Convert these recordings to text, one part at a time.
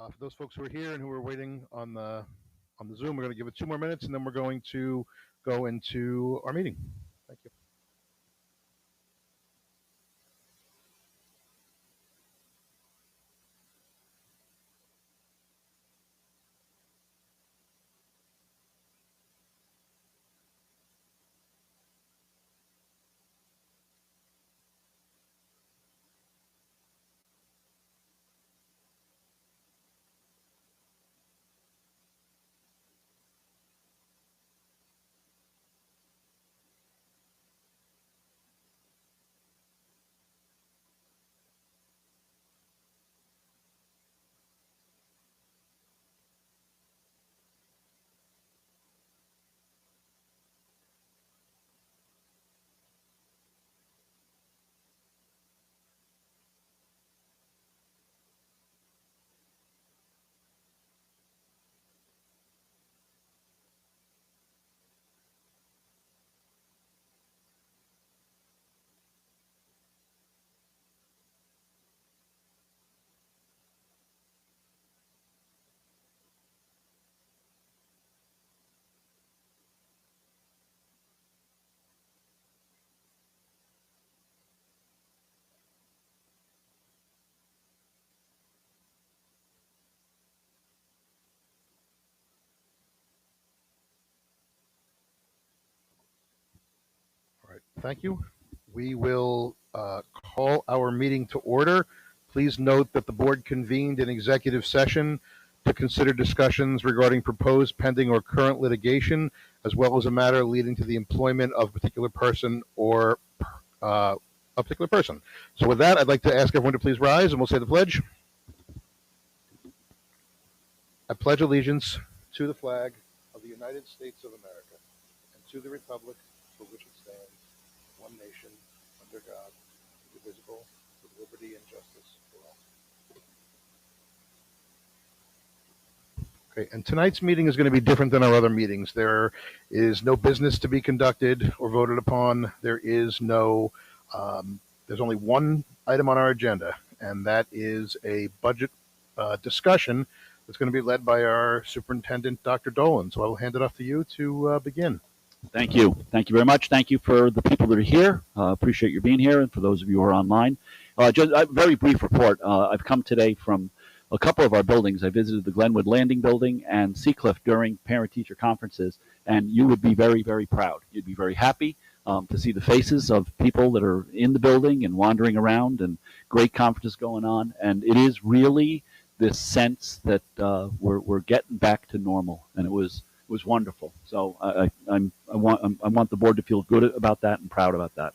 For those folks who are here and who are waiting on the Zoom, we're going to give it 2 more minutes, and then we're going to go into our meeting. Thank you. All right, thank you. We will call our meeting to order. Please note that the board convened an executive session to consider discussions regarding proposed, pending, or current litigation, as well as a matter leading to the employment of a particular person or a particular person. So with that, I'd like to ask everyone to please rise, and we'll say the pledge. I pledge allegiance to the flag of the United States of America and to the republic for which it stands, one nation, under God, indivisible, with liberty and justice for all. Okay, and tonight's meeting is going to be different than our other meetings. There is no business to be conducted or voted upon. There is no, there's only one item on our agenda, and that is a budget discussion that's going to be led by our superintendent, Dr. Dolan. So I will hand it off to you to begin. Thank you. Thank you very much. Thank you for the people that are here. Appreciate you being here, and for those of you who are online. Just a very brief report. I've come today from a couple of our buildings. I visited the Glenwood Landing building and Seacliff during parent-teacher conferences, and you would be very, very proud. You'd be very happy to see the faces of people that are in the building and wandering around, and great conferences going on. And it is really this sense that we're getting back to normal, and it was wonderful. So I want the board to feel good about that and proud about that.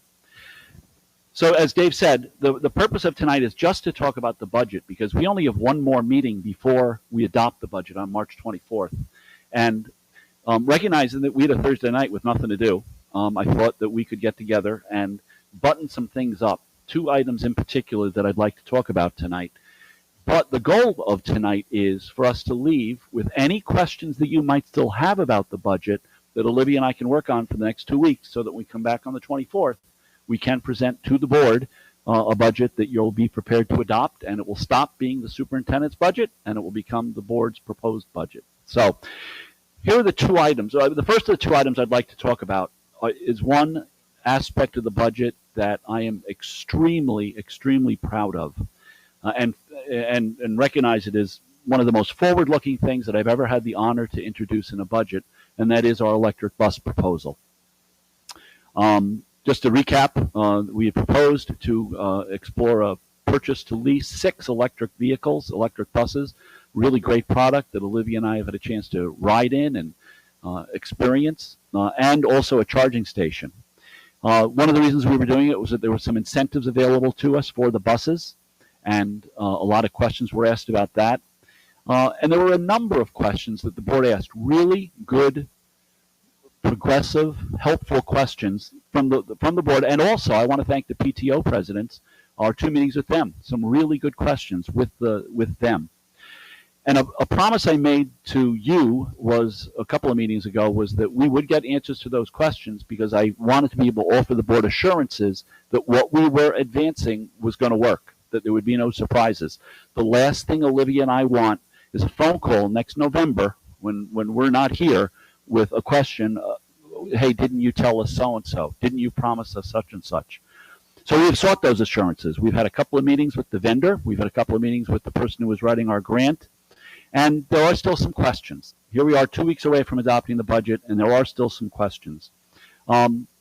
So as Dave said, the purpose of tonight is just to talk about the budget, because we only have one more meeting before we adopt the budget on March 24th. And recognizing that we had a Thursday night with nothing to do, I thought that we could get together and button some things up. Two items in particular that I'd like to talk about tonight. But the goal of tonight is for us to leave with any questions that you might still have about the budget that Olivia and I can work on for the next 2 weeks, so that when we come back on the 24th, we can present to the board a budget that you'll be prepared to adopt, and it will stop being the superintendent's budget, and it will become the board's proposed budget. So here are the two items. The first of the two items I'd like to talk about is one aspect of the budget that I am extremely, extremely proud of. And recognize it as one of the most forward-looking things that I've ever had the honor to introduce in a budget, and that is our electric bus proposal. Just to recap, we had proposed to explore a purchase to lease 6 electric vehicles, electric buses, really great product that Olivia and I have had a chance to ride in and experience, and also a charging station. One of the reasons we were doing it was that there were some incentives available to us for the buses, and a lot of questions were asked about that. And there were a number of questions that the board asked, really good, progressive, helpful questions from the board. And also, I want to thank the PTO presidents, our 2 meetings with them, some really good questions with them. And a promise I made to you was a couple of meetings ago was that we would get answers to those questions, because I wanted to be able to offer the board assurances that what we were advancing was going to work, that there would be no surprises. The last thing Olivia and I want is a phone call next November when we're not here with a question, hey, didn't you tell us so-and-so? Didn't you promise us such and such? So we've sought those assurances. We've had a couple of meetings with the vendor. We've had a couple of meetings with the person who was writing our grant. And there are still some questions. Here we are 2 weeks away from adopting the budget, and there are still some questions.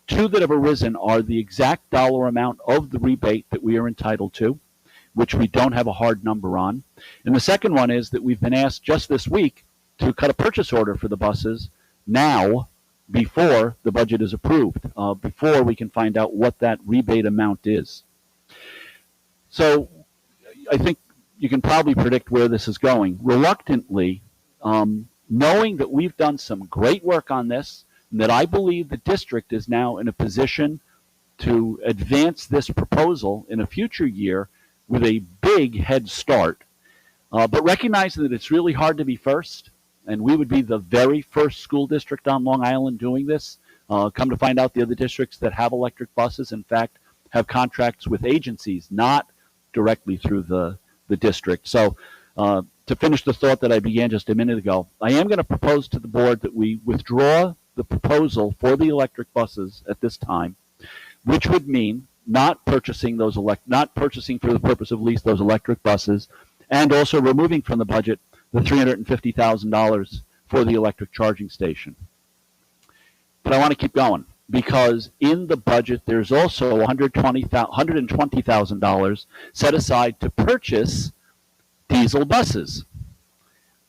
Two that have arisen are the exact dollar amount of the rebate that we are entitled to, which we don't have a hard number on. And the second one is that we've been asked just this week to cut a purchase order for the buses now before the budget is approved, before we can find out what that rebate amount is. So I think you can probably predict where this is going. Reluctantly, knowing that we've done some great work on this, and that I believe the district is now in a position to advance this proposal in a future year with a big head start, but recognizing that it's really hard to be first, and we would be the very first school district on Long Island doing this. Come to find out, the other districts that have electric buses, in fact, have contracts with agencies, not directly through the district. So to finish the thought that I began just a minute ago, I am going to propose to the board that we withdraw the proposal for the electric buses at this time, which would mean not purchasing for the purpose of lease those electric buses, and also removing from the budget the $350,000 for the electric charging station. But I want to keep going, because in the budget there's also $120,000 set aside to purchase diesel buses.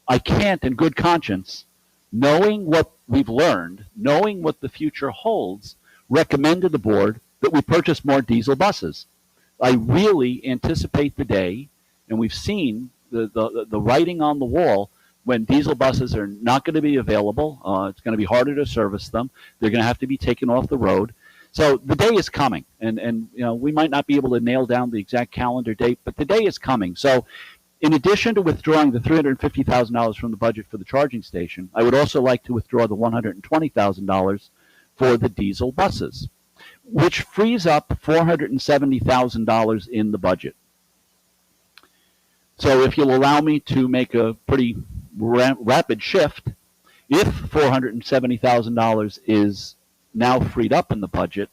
I can't, in good conscience, knowing what we've learned, knowing what the future holds, recommend to the board that we purchase more diesel buses. I really anticipate the day, and we've seen the writing on the wall, when diesel buses are not going to be available. It's going to be harder to service them. They're going to have to be taken off the road. So the day is coming, and we might not be able to nail down the exact calendar date, but the day is coming. So in addition to withdrawing the $350,000 from the budget for the charging station, I would also like to withdraw the $120,000 for the diesel buses, which frees up $470,000 in the budget. So if you'll allow me to make a pretty rapid shift, if $470,000 is now freed up in the budget,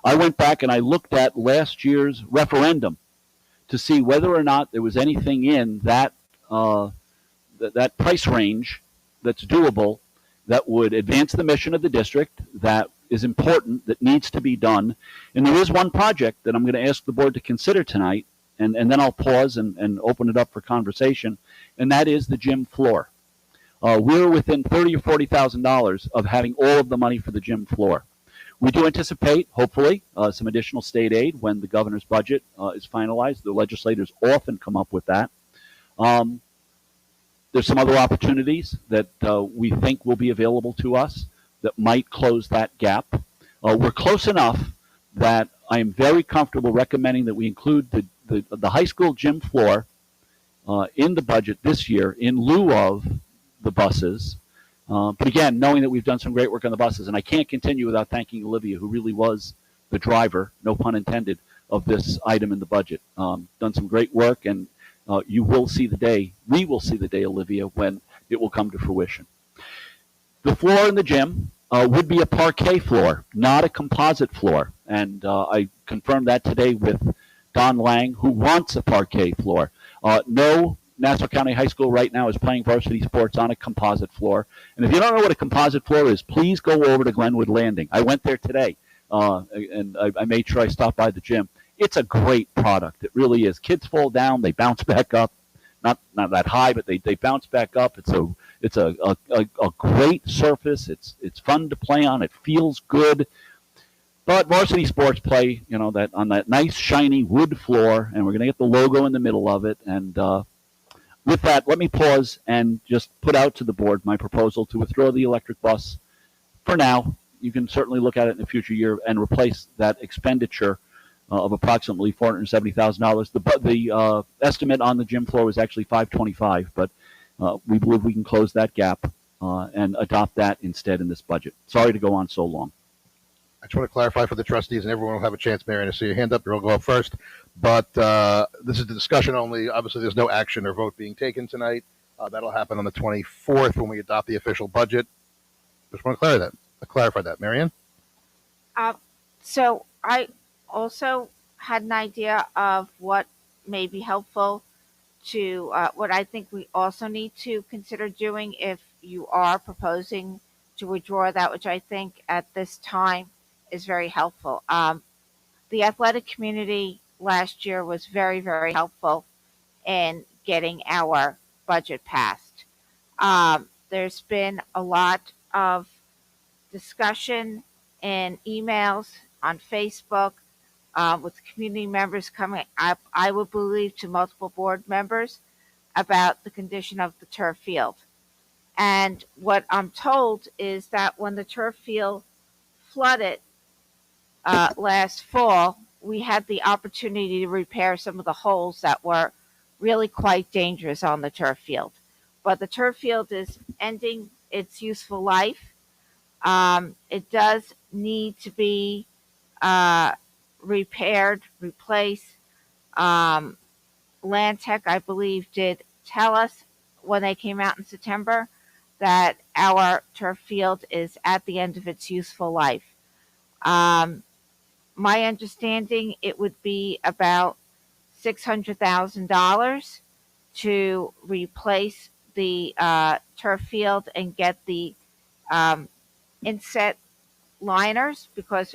I went back and I looked at last year's referendum to see whether or not there was anything in that that price range that's doable, that would advance the mission of the district, that is important, that needs to be done. And there is one project that I'm going to ask the board to consider tonight, and then I'll pause and open it up for conversation, and that is the gym floor. We're within $30,000 or $40,000 of having all of the money for the gym floor. We do anticipate, hopefully, some additional state aid when the governor's budget is finalized. The legislators often come up with that. There's some other opportunities that we think will be available to us that might close that gap. We're close enough that I am very comfortable recommending that we include the high school gym floor in the budget this year in lieu of the buses. But again, knowing that we've done some great work on the buses, and I can't continue without thanking Olivia, who really was the driver, no pun intended, of this item in the budget. Done some great work, and you will see the day, we will see the day, Olivia, when it will come to fruition. The floor in the gym would be a parquet floor, not a composite floor. And I confirmed that today with Don Lang, who wants a parquet floor. No Nassau County High School right now is playing varsity sports on a composite floor. And if you don't know what a composite floor is, please go over to Glenwood Landing. I went there today, and I made sure I stopped by the gym. It's a great product. It really is. Kids fall down, they bounce back up. Not that high, but they bounce back up. It's a great surface. It's fun to play on. It feels good. But varsity sports play, that on that nice shiny wood floor, and we're going to get the logo in the middle of it. And with that, let me pause and just put out to the board my proposal to withdraw the electric bus for now. You can certainly look at it in the future year and replace that expenditure of approximately $470,000. The estimate on the gym floor was actually $525,000, but we believe we can close that gap and adopt that instead in this budget. Sorry to go on so long. I just want to clarify for the trustees, and everyone will have a chance, Marion, to see your hand up. You'll go up first. But this is the discussion only. Obviously, there's no action or vote being taken tonight. That'll happen on the 24th when we adopt the official budget. Just want to clarify that. Marianne? Uh, so I also had an idea of what may be helpful to what I think we also need to consider doing if you are proposing to withdraw that, which I think at this time is very helpful. The athletic community last year was very, very helpful in getting our budget passed. There's been a lot of discussion and emails on Facebook with community members coming up, I would believe, to multiple board members about the condition of the turf field. And what I'm told is that when the turf field flooded last fall, we had the opportunity to repair some of the holes that were really quite dangerous on the turf field. But the turf field is ending its useful life. It does need to be repaired, replaced. Land Tech, I believe, did tell us when they came out in September that our turf field is at the end of its useful life. Um, my understanding, it would be about $600,000 to replace the turf field and get the um, inset liners because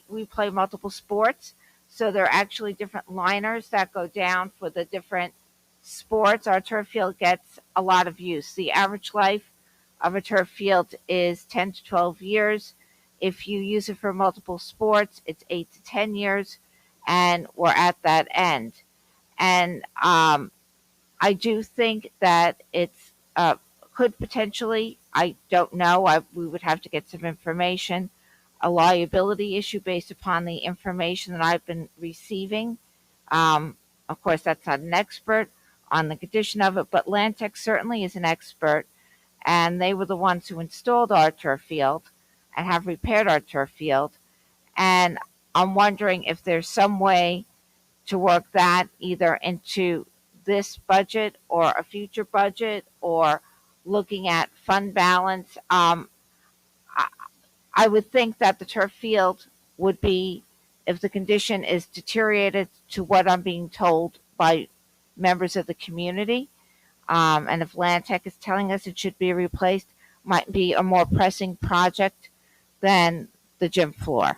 we play multiple sports, so there are actually different liners that go down for the different sports. Our turf field gets a lot of use. The average life of a turf field is 10 to 12 years. If you use it for multiple sports, it's 8 to 10 years, and we're at that end. And I do think that it's could potentially, I don't know, we would have to get some information, a liability issue based upon the information that I've been receiving. Of course, that's not an expert on the condition of it, but Lantec certainly is an expert, and they were the ones who installed our turf field and have repaired our turf field. And I'm wondering if there's some way to work that either into this budget or a future budget or looking at fund balance. I, I would think that the turf field would be, if the condition is deteriorated to what I'm being told by members of the community, and if Land Tech is telling us it should be replaced, might be a more pressing project than the gym floor.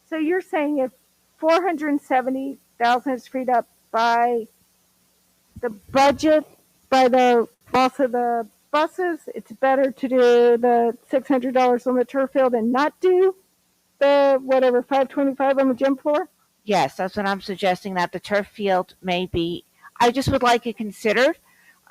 So you're saying if 470,000 is freed up by the budget, by the loss of the buses, it's better to do the $600 on the turf field and not do the whatever 525 on the gym floor? Yes, that's what I'm suggesting, that the turf field may be, I just would like it considered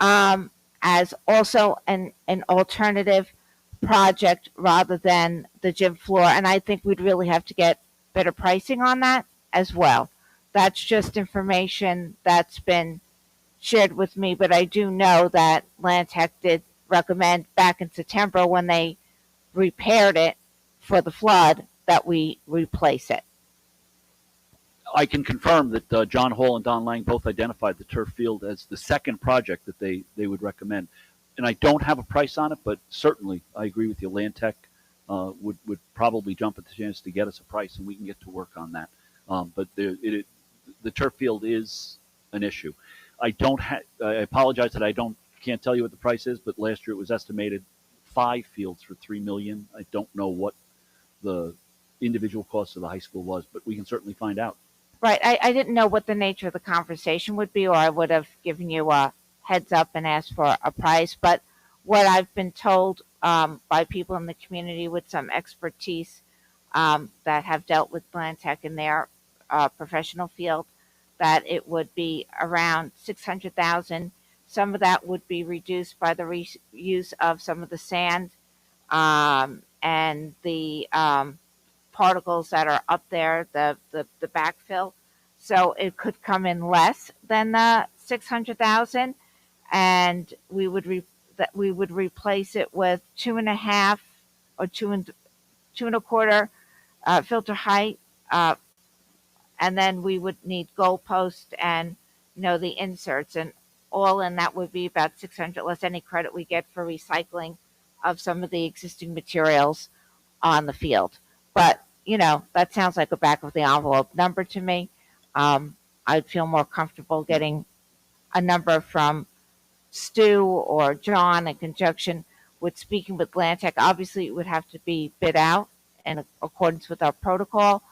as also an alternative project rather than the gym floor. And I think we'd really have to get better pricing on that as well. That's just information that's been shared with me, but I do know that Land Tech did recommend back in September when they repaired it for the flood that we replace it. I can confirm that John Hall and Don Lang both identified the turf field as the second project that they would recommend. And I don't have a price on it, but certainly I agree with you. Land Tech would probably jump at the chance to get us a price, and we can get to work on that. But the turf field is an issue. I apologize that can't tell you what the price is, but last year it was estimated 5 fields for $3 million. I don't know what the individual cost of the high school was, but we can certainly find out. Right. I didn't know what the nature of the conversation would be, or I would have given you a heads up and asked for a price. But what I've been told by people in the community with some expertise that have dealt with Land Tech in their professional field, that it would be around 600,000. Some of that would be reduced by the reuse of some of the sand and the particles that are up there, the backfill. So it could come in less than the 600,000, and we would replace it with 2.5 or 2.25 filter height, and then we would need goalpost and the inserts. And all in that would be about 600 less any credit we get for recycling of some of the existing materials on the field. But, that sounds like a back of the envelope number to me. I'd feel more comfortable getting a number from Stu or John in conjunction with speaking with Lantec. Obviously, it would have to be bid out in accordance with our protocol.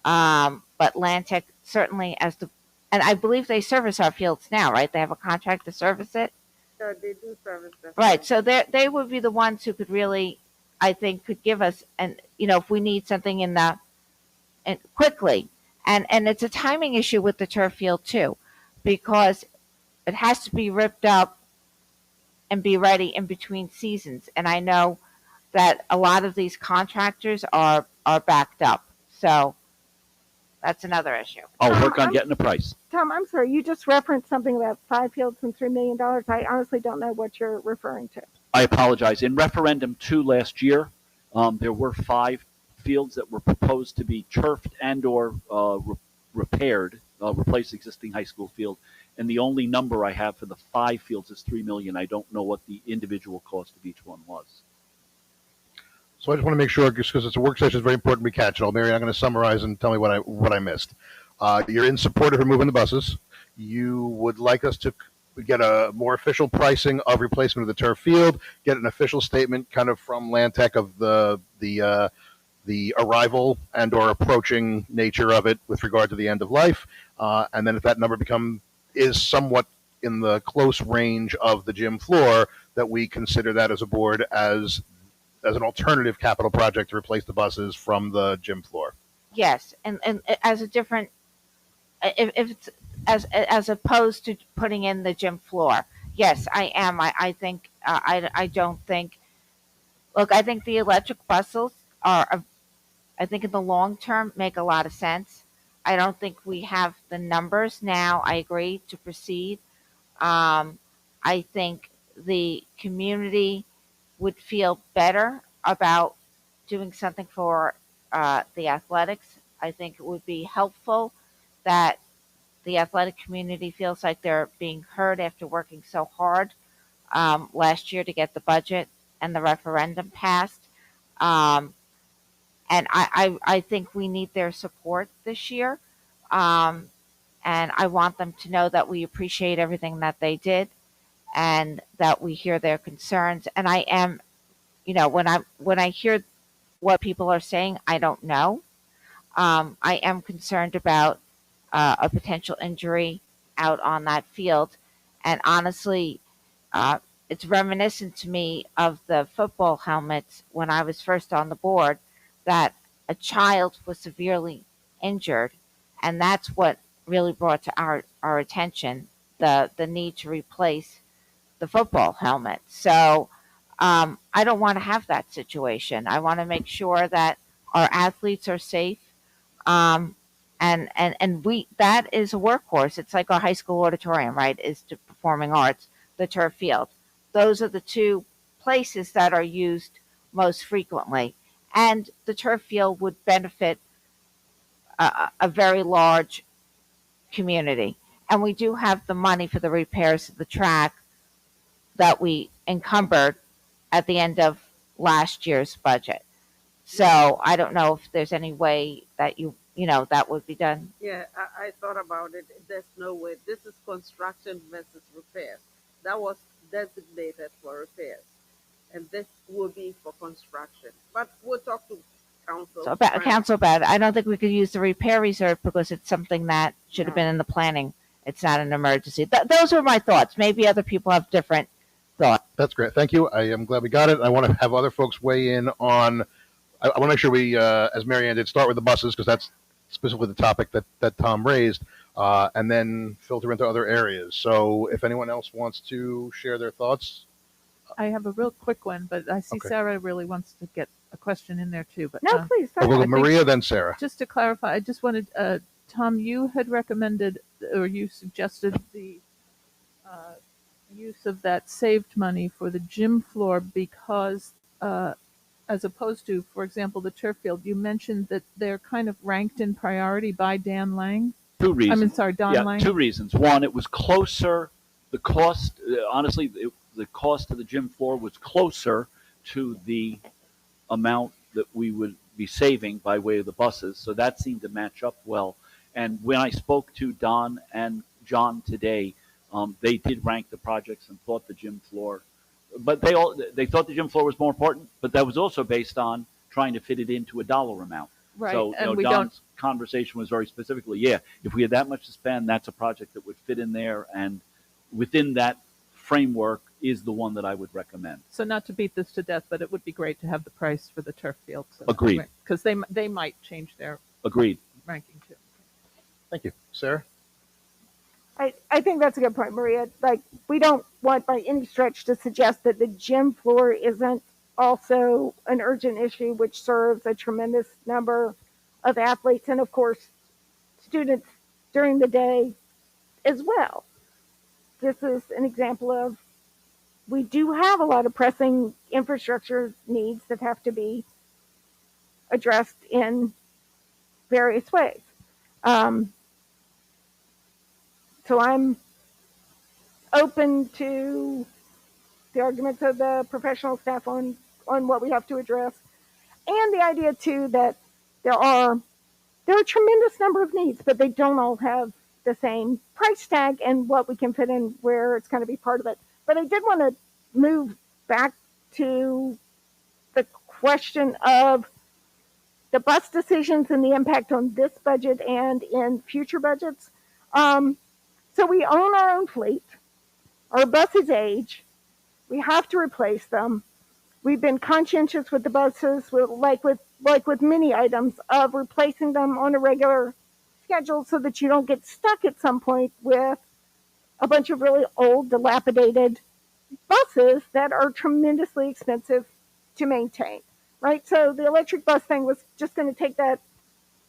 But Lantec certainly and I believe they service our fields now, right? They have a contract to service it. They do service this. Right. So they would be the ones who could really, I think, could give us, and if we need something and quickly, and it's a timing issue with the turf field too, because it has to be ripped up and be ready in between seasons. And I know that a lot of these contractors are backed up. So that's another issue. I'll work on getting a price. Tom, I'm sorry, you just referenced something about 5 fields and $3 million. I honestly don't know what you're referring to. I apologize. In referendum 2 last year, there were 5 fields that were proposed to be turfed and or repaired, replace existing high school field. And the only number I have for the 5 fields is $3 million. I don't know what the individual cost of each one was. So I just want to make sure, just because it's a work session, it's very important we catch it all. Mary, I'm going to summarize and tell me what I missed. You're in support of removing the buses. You would like us to get a more official pricing of replacement of the turf field, get an official statement kind of from Lantec of the arrival and or approaching nature of it with regard to the end of life. And then if that number is somewhat in the close range of the gym floor, that we consider that as a board as an alternative capital project to replace the buses from the gym floor. Yes, and as a different, if it's as opposed to putting in the gym floor. Yes, I am. I think I don't think. Look, I think the electric buses are, I think in the long term make a lot of sense. I don't think we have the numbers now. I agree to proceed. I think the community would feel better about doing something for the athletics. I think it would be helpful that the athletic community feels like they're being heard after working so hard last year to get the budget and the referendum passed. And I think we need their support this year. And I want them to know that we appreciate everything that they did and that we hear their concerns. And I am, when I hear what people are saying, I don't know. I am concerned about a potential injury out on that field. And honestly, it's reminiscent to me of the football helmets when I was first on the board, that a child was severely injured. And that's what really brought to our attention the need to replace the football helmet. So I don't want to have that situation. I want to make sure that our athletes are safe. And that is a workhorse. It's like our high school auditorium, right? Is to performing arts, the turf field. Those are the two places that are used most frequently. And the turf field would benefit a very large community. And we do have the money for the repairs of the track that we encumbered at the end of last year's budget. So I don't know if there's any way that that would be done. Yeah, I thought about it. There's no way. This is construction versus repairs. That was designated for repairs. And this will be for construction. But we'll talk to council. So I don't think we could use the repair reserve because it's something that should have been in the planning. It's not an emergency. Those are my thoughts. Maybe other people have different thoughts. That's great. Thank you. I am glad we got it. I want to have other folks weigh in on. I want to make sure we, as Mary Ann did, start with the buses because that's specifically the topic that Tom raised, and then filter into other areas. So if anyone else wants to share their thoughts. I have a real quick one, but I see Okay. Sarah really wants to get a question in there too. But No, please. We'll go I with think- Maria, then Sarah. just to clarify, I just wanted, Tom, you had recommended or you suggested the use of that saved money for the gym floor because, as opposed to, for example, the turf field, you mentioned that they're kind of ranked in priority by Dan Lang. Two reasons. Don Lang. 2 reasons. One, it was closer. The cost, honestly, the cost of the gym floor was closer to the amount that we would be saving by way of the buses. So that seemed to match up well. And when I spoke to Don and John today, they did rank the projects and thought the gym floor, but they thought the gym floor was more important. But that was also based on trying to fit it into a dollar amount. Right. So And we Don's conversation was very specifically, yeah, if we had that much to spend, that's a project that would fit in there, and within that framework is the one that I would recommend. So not to beat this to death, but it would be great to have the price for the turf field. So, Agreed. Because they might change their Agreed. ranking too. Thank you. Sarah? I think that's a good point, Maria. Like, we don't want by any stretch to suggest that the gym floor isn't also an urgent issue, which serves a tremendous number of athletes and, of course, students during the day as well. This is an example of we do have a lot of pressing infrastructure needs that have to be addressed in various ways. So I'm open to the arguments of the professional staff on what we have to address, and the idea too that there are a tremendous number of needs, but they don't all have the same price tag and what we can fit in where it's going to be part of it. But I did want to move back to the question of the bus decisions and the impact on this budget and in future budgets. So we own our own fleet. Our buses age. We have to replace them. We've been conscientious with the buses, like with many items, of replacing them on a regular schedule so that you don't get stuck at some point with a bunch of really old, dilapidated buses that are tremendously expensive to maintain, right? So the electric bus thing was just going to take that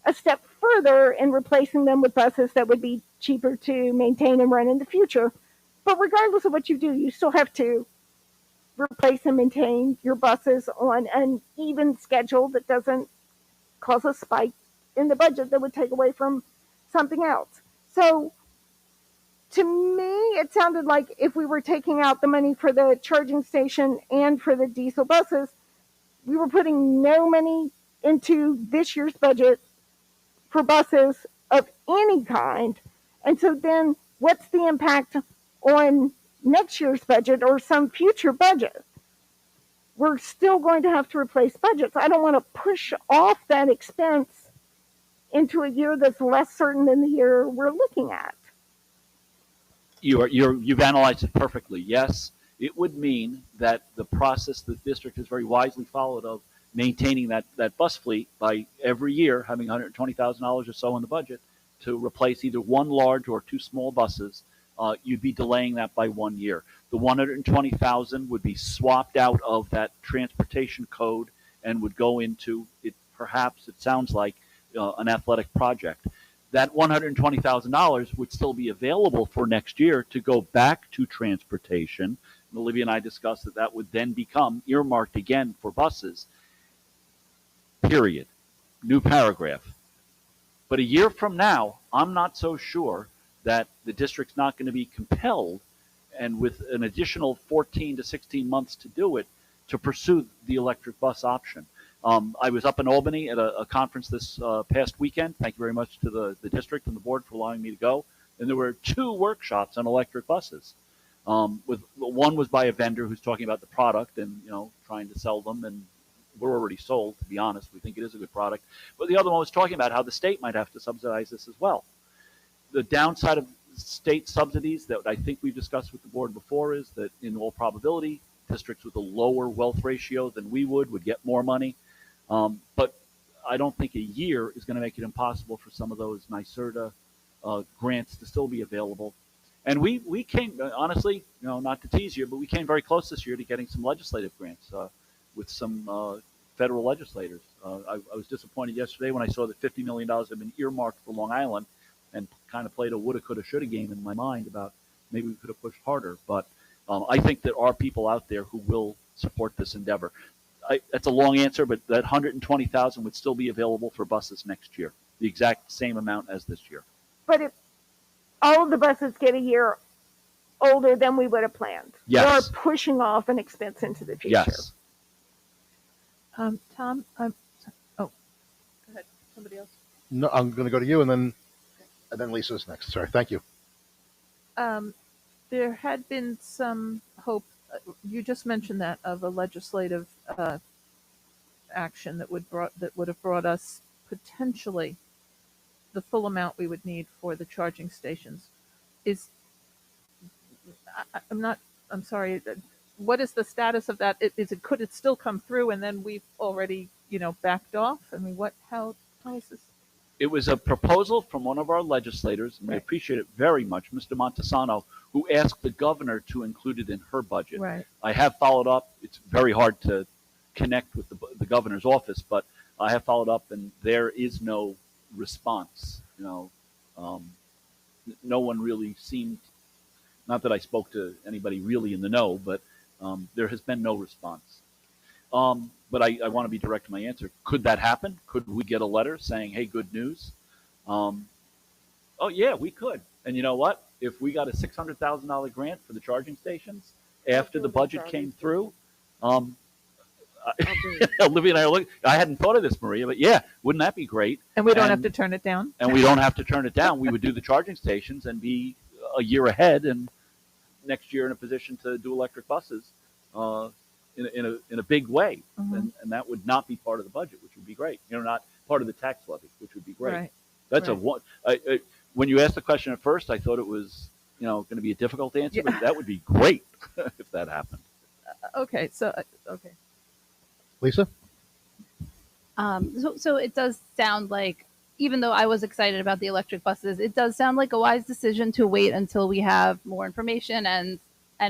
a step further in replacing them with buses that would be cheaper to maintain and run in the future. But regardless of what you do, you still have to replace and maintain your buses on an even schedule that doesn't cause a spike in the budget that would take away from something else. So to me, it sounded like if we were taking out the money for the charging station and for the diesel buses, we were putting no money into this year's budget for buses of any kind. And so then what's the impact on next year's budget or some future budget? We're still going to have to replace budgets. I don't want to push off that expense into a year that's less certain than the year we're looking at. You've analyzed it perfectly. Yes, it would mean that the process the district has very wisely followed of maintaining that bus fleet by every year having $120,000 or so in the budget to replace either one large or two small buses, you'd be delaying that by 1 year. The $120,000 would be swapped out of that transportation code and would go into it. Perhaps it sounds like an athletic project. That $120,000 would still be available for next year to go back to transportation. And Olivia and I discussed that would then become earmarked again for buses. Period. New paragraph. But a year from now, I'm not so sure that the district's not going to be compelled, and with an additional 14 to 16 months to do it, to pursue the electric bus option. I was up in Albany at a conference this past weekend. Thank you very much to the district and the board for allowing me to go. And there were 2 workshops on electric buses. One was by a vendor who's talking about the product and trying to sell them, and we're already sold, to be honest. We think it is a good product. But the other one was talking about how the state might have to subsidize this as well. The downside of state subsidies that I think we've discussed with the board before is that in all probability, districts with a lower wealth ratio than we would get more money. But I don't think a year is going to make it impossible for some of those NYSERDA grants to still be available. And we came, honestly, not to tease you, but we came very close this year to getting some legislative grants with some federal legislators. I was disappointed yesterday when I saw that $50 million had been earmarked for Long Island, and kind of played a woulda, coulda, shoulda game in my mind about maybe we could have pushed harder. But I think there are people out there who will support this endeavor. That's a long answer, but that $120,000 would still be available for buses next year, the exact same amount as this year. But if all of the buses get a year older than we would have planned. Yes. Or pushing off an expense into the future. Yes. Tom, oh, go ahead. Somebody else. No, I'm going to go to you, and then Lisa's next. Sorry. Thank you. There had been some hope. You just mentioned that of a legislative action that would have brought us potentially the full amount we would need for the charging stations. I'm sorry. What is the status of that? Could it still come through and then we've already, backed off? I mean, how is this? It was a proposal from one of our legislators, and we Right. appreciate it very much, Mr. Montesano, who asked the governor to include it in her budget. Right. I have followed up. It's very hard to connect with the governor's office, but I have followed up, and there is no response. No one really seemed. Not that I spoke to anybody really in the know, but there has been no response. But I want to be direct in my answer. Could that happen? Could we get a letter saying, "Hey, good news"? Oh yeah, we could. And you know what? If we got a $600,000 grant for the charging stations after the budget came through, Olivia and I are looking. I hadn't thought of this, Maria, but yeah, wouldn't that be great? And we don't have to turn it down? And we don't have to turn it down. We would do the charging stations and be a year ahead, and next year in a position to do electric buses in a big way. Mhm. And that would not be part of the budget, which would be great. Not part of the tax levy, which would be great. Right. That's Right. When you asked the question at first, I thought it was going to be a difficult answer, Yeah. but that would be great if that happened. Okay. So, okay. Lisa? So it does sound like, even though I was excited about the electric buses, it does sound like a wise decision to wait until we have more information and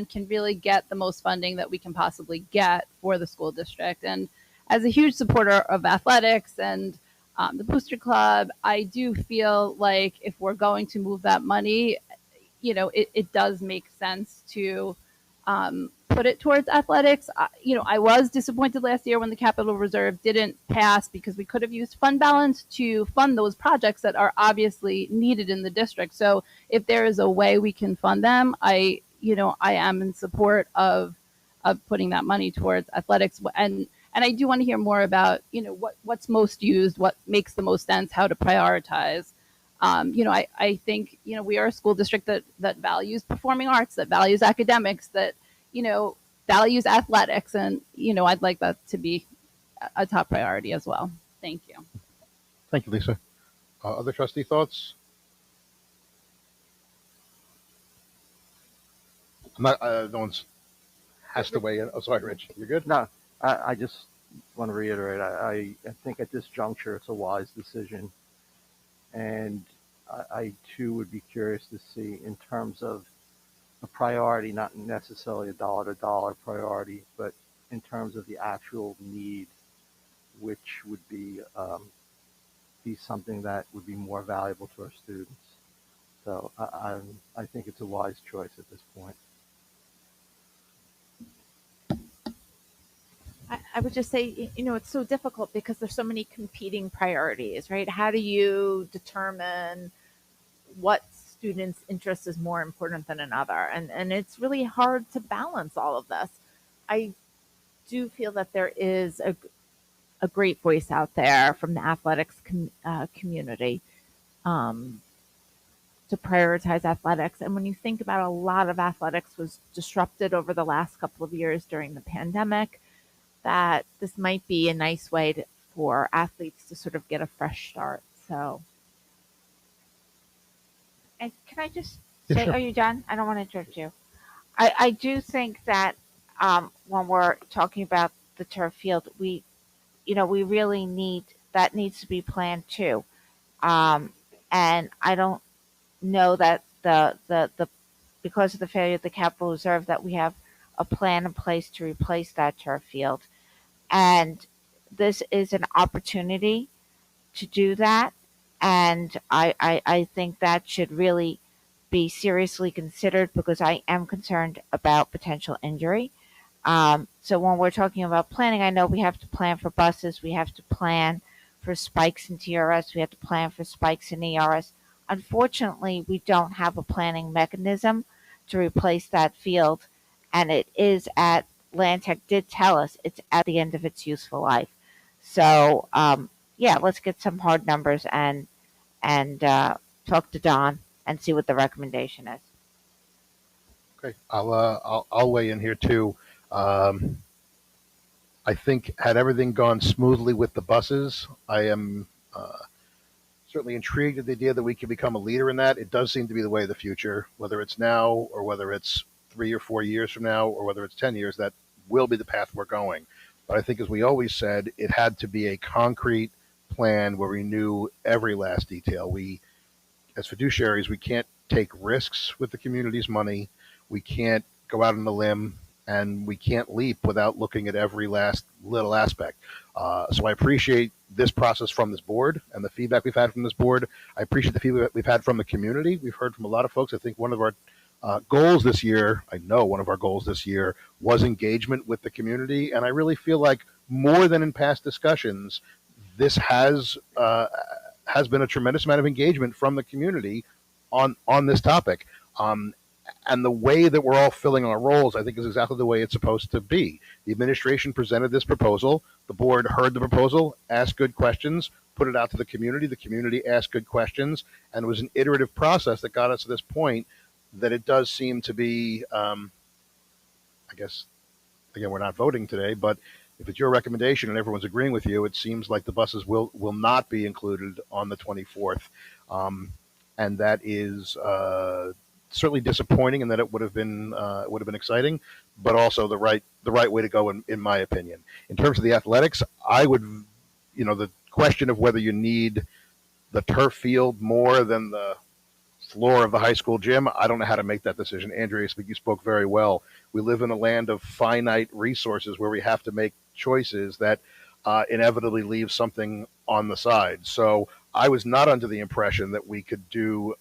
can really get the most funding that we can possibly get for the school district. And as a huge supporter of athletics and the Booster Club, I do feel like if we're going to move that money, it does make sense to put it towards athletics. I was disappointed last year when the capital reserve didn't pass because we could have used fund balance to fund those projects that are obviously needed in the district. So if there is a way we can fund them, I am in support of putting that money towards athletics. And I do want to hear more about, what's most used, what makes the most sense, how to prioritize. I think, we are a school district that values performing arts, that values academics, that, values athletics. And, I'd like that to be a top priority as well. Thank you. Thank you, Lisa. Other trustee thoughts? I'm not, no one's has to weigh in. Oh, sorry, Rich. You're good? No, I just want to reiterate, I think at this juncture, it's a wise decision. And I too would be curious to see in terms of a priority, not necessarily a dollar to dollar priority, but in terms of the actual need, which would be something that would be more valuable to our students. So I think it's a wise choice at this point. I would just say, it's so difficult because there's so many competing priorities, right? How do you determine what students' interest is more important than another? And it's really hard to balance all of this. I do feel that there is a great voice out there from the athletics community to prioritize athletics. And when you think about a lot of athletics was disrupted over the last couple of years during the pandemic, that this might be a nice way for athletes to sort of get a fresh start. So, and can I just Yeah, say, sure. are you done? I don't want to interrupt you. I do think that when we're talking about the turf field, we really needs to be planned too. And I don't know that the because of the failure of the capital reserve that we have a plan in place to replace that turf field. And this is an opportunity to do that. And I think that should really be seriously considered because I am concerned about potential injury. So when we're talking about planning, I know we have to plan for buses, we have to plan for spikes in TRS, we have to plan for spikes in ERS. Unfortunately, we don't have a planning mechanism to replace that field, and it is at Lantec did tell us it's at the end of its useful life. So yeah, let's get some hard numbers and talk to Don and see what the recommendation is. Okay, I'll weigh in here too. I think had everything gone smoothly with the buses, I am certainly intrigued at the idea that we can become a leader in that. It does seem to be the way of the future, whether it's now or whether it's 3 or 4 years from now or whether it's 10 years, that will be the path we're going. But I think, as we always said, it had to be a concrete plan where we knew every last detail. We, as fiduciaries, we can't take risks with the community's money. We can't go out on a limb, and we can't leap without looking at every last little aspect. So I appreciate this process from this board and the feedback we've had from this board. I appreciate the feedback we've had from the community. We've heard from a lot of folks. I think one of our goals this year, I know one of our goals this year, was engagement with the community. And I really feel like, more than in past discussions, this has been a tremendous amount of engagement from the community on this topic. And the way that we're all filling our roles, I think, is exactly the way it's supposed to be. The administration presented this proposal. The board heard the proposal, asked good questions, put it out to the community. The community asked good questions, and it was an iterative process that got us to this point. That it does seem to be, I guess, again, we're not voting today, but if it's your recommendation and everyone's agreeing with you, it seems like the buses will not be included on the 24th, and that is certainly disappointing, in that it would have been exciting, but also the right way to go in my opinion. In terms of the athletics, I would, the question of whether you need the turf field more than the floor of the high school gym, I don't know how to make that decision. Andrea, you spoke very well. We live in a land of finite resources where we have to make choices that inevitably leave something on the side. So I was not under the impression that we could do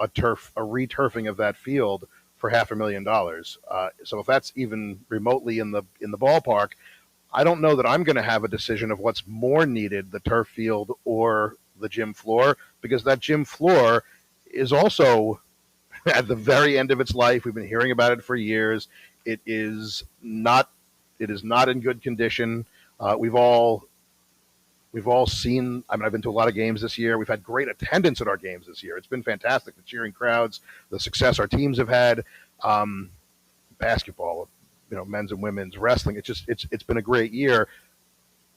a returfing of that field for $500,000. So if that's even remotely in the ballpark, I don't know that I'm going to have a decision of what's more needed, the turf field or the gym floor, because that gym floor is also at the very end of its life. We've been hearing about it for years. It is not in good condition. We've all seen, I've been to a lot of games this year. We've had great attendance at our games this year. It's been fantastic. The cheering crowds, the success our teams have had, basketball, men's and women's wrestling. It's been a great year.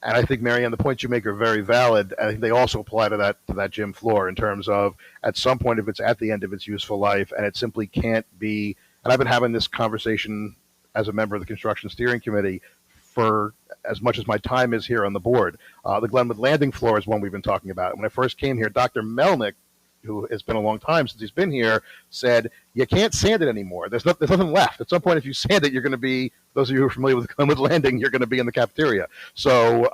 And I think, Marianne, the points you make are very valid. I think they also apply to that gym floor, in terms of, at some point, if it's at the end of its useful life and it simply can't be, and I've been having this conversation as a member of the construction steering committee for as much as my time is here on the board. The Glenwood Landing floor is one we've been talking about. When I first came here, Dr. Melnick, who has been a long time since he's been here, said, you can't sand it anymore. There's nothing left. At some point, if you sand it, you're going to be, those of you who are familiar with Glenwood Landing, you're going to be in the cafeteria. So,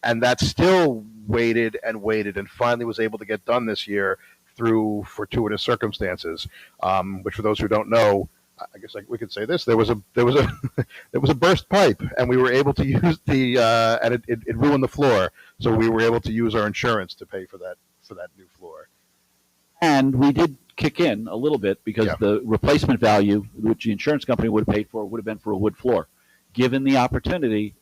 and that still waited and finally was able to get done this year through fortuitous circumstances, which, for those who don't know, I guess we could say this: there was a burst pipe, and we were able to use and it ruined the floor, so we were able to use our insurance to pay for that new floor. And we did kick in a little bit, because the replacement value, which the insurance company would have paid for, would have been for a wood floor. Given the opportunity,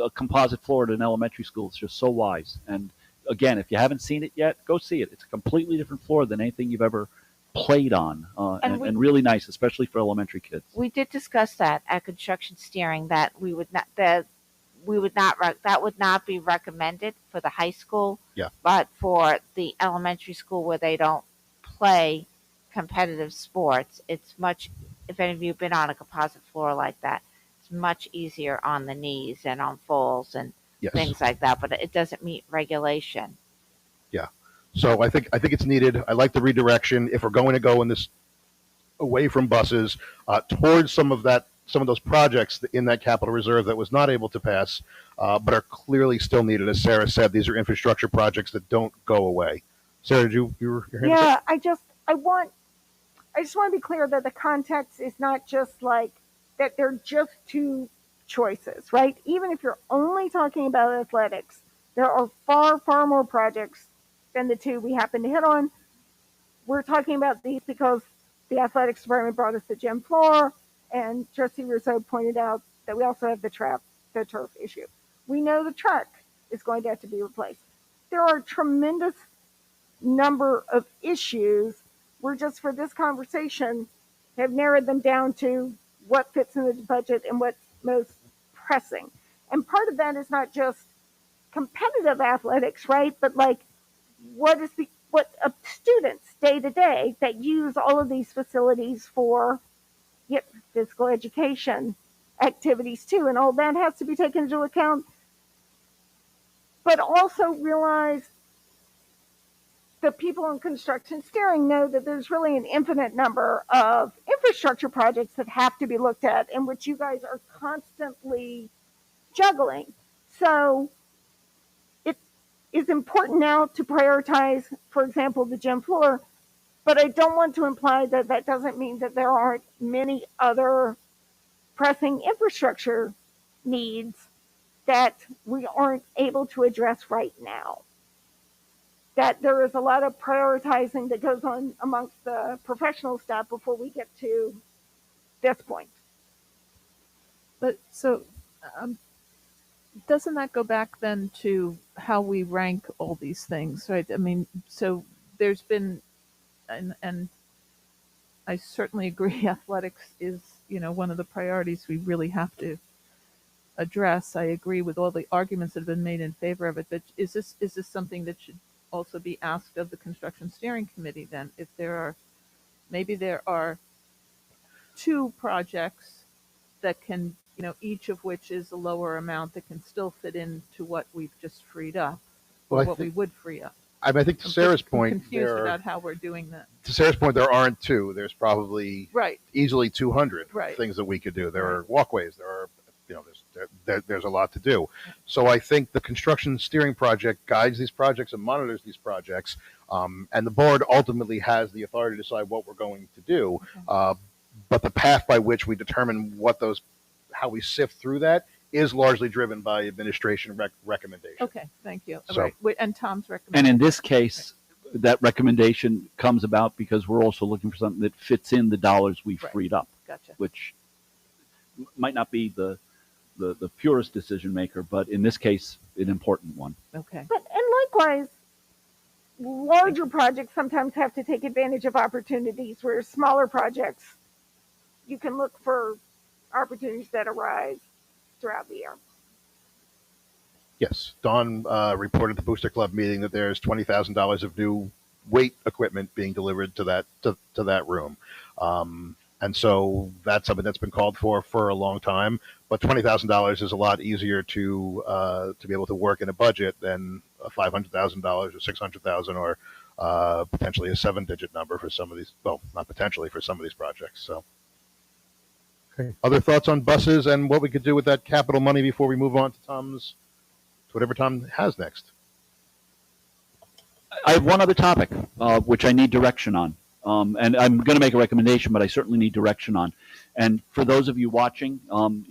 a composite floor at an elementary school is just so wise. And again, if you haven't seen it yet, go see it. It's a completely different floor than anything you've ever played on, and really nice, especially for elementary kids. We did discuss that at construction steering, that that would not be recommended for the high school. Yeah. But for the elementary school, where they don't play competitive sports, it's much, if any of you have been on a composite floor like that, it's much easier on the knees and on falls and things like that, but it doesn't meet regulation. Yeah. So I think it's needed. I like the redirection. If we're going to go in this away from buses, towards some of those projects in that capital reserve that was not able to pass, but are clearly still needed. As Sarah said, these are infrastructure projects that don't go away. Sarah, you were your hand up? Yeah, I just want to be clear that the context is not just like that they're just two choices, right? Even if you're only talking about athletics, there are far, far more projects than the two we happen to hit on. We're talking about these because the athletics department brought us the gym floor, and Trustee Rousseau pointed out that we also have the turf issue. We know the track is going to have to be replaced. There are a tremendous number of issues. We're just, for this conversation, have narrowed them down to what fits in the budget and what's most pressing. And part of that is not just competitive athletics, right? But like, what students day to day that use all of these facilities for physical education activities too, and all that has to be taken into account. But also realize the people in construction steering know that there's really an infinite number of infrastructure projects that have to be looked at, in which you guys are constantly juggling. So it is important now to prioritize, for example, the gym floor, but I don't want to imply that that doesn't mean that there aren't many other pressing infrastructure needs that we aren't able to address right now. That there is a lot of prioritizing that goes on amongst the professional staff before we get to this point. But so, doesn't that go back then to how we rank all these things, right? I mean, so there's been, and I certainly agree, athletics is, one of the priorities we really have to address. I agree with all the arguments that have been made in favor of it, but is this something that should also be asked of the construction steering committee then? If maybe there are two projects that can, each of which is a lower amount that can still fit into what we've just freed up, or Well, what we would free up. I think to Sarah's point, Confused about how we're doing that. to Sarah's point, there aren't two. There's probably Right. easily 200 Right. things that we could do. There are walkways. There are, there's a lot to do. So I think the construction steering project guides these projects and monitors these projects, and the board ultimately has the authority to decide what we're going to do. Okay. But the path by which we determine how we sift through that is largely driven by administration recommendation. Okay, thank you. So- All right. And Tom's And recommendation. in this case, that recommendation comes about because we're also looking for something that fits in the dollars we've Right. freed up, Gotcha. which might not be the purest decision maker, but in this case, an important one. Okay. And likewise, larger projects sometimes have to take advantage of opportunities, where smaller projects, you can look for opportunities that arise throughout the year. Yes, Dawn reported at the Booster Club meeting that there's $20,000 of new weight equipment being delivered to that room, and so that's something that's been called for a long time. But $20,000 is a lot easier to be able to work in a budget than $500,000 or $600,000 or potentially a 7-digit number for some of these. Well, not potentially, for some of these projects. So. Okay. Other thoughts on buses and what we could do with that capital money before we move on to whatever Tom has next? I have one other topic, which I need direction on. And I'm going to make a recommendation, but I certainly need direction on. And for those of you watching,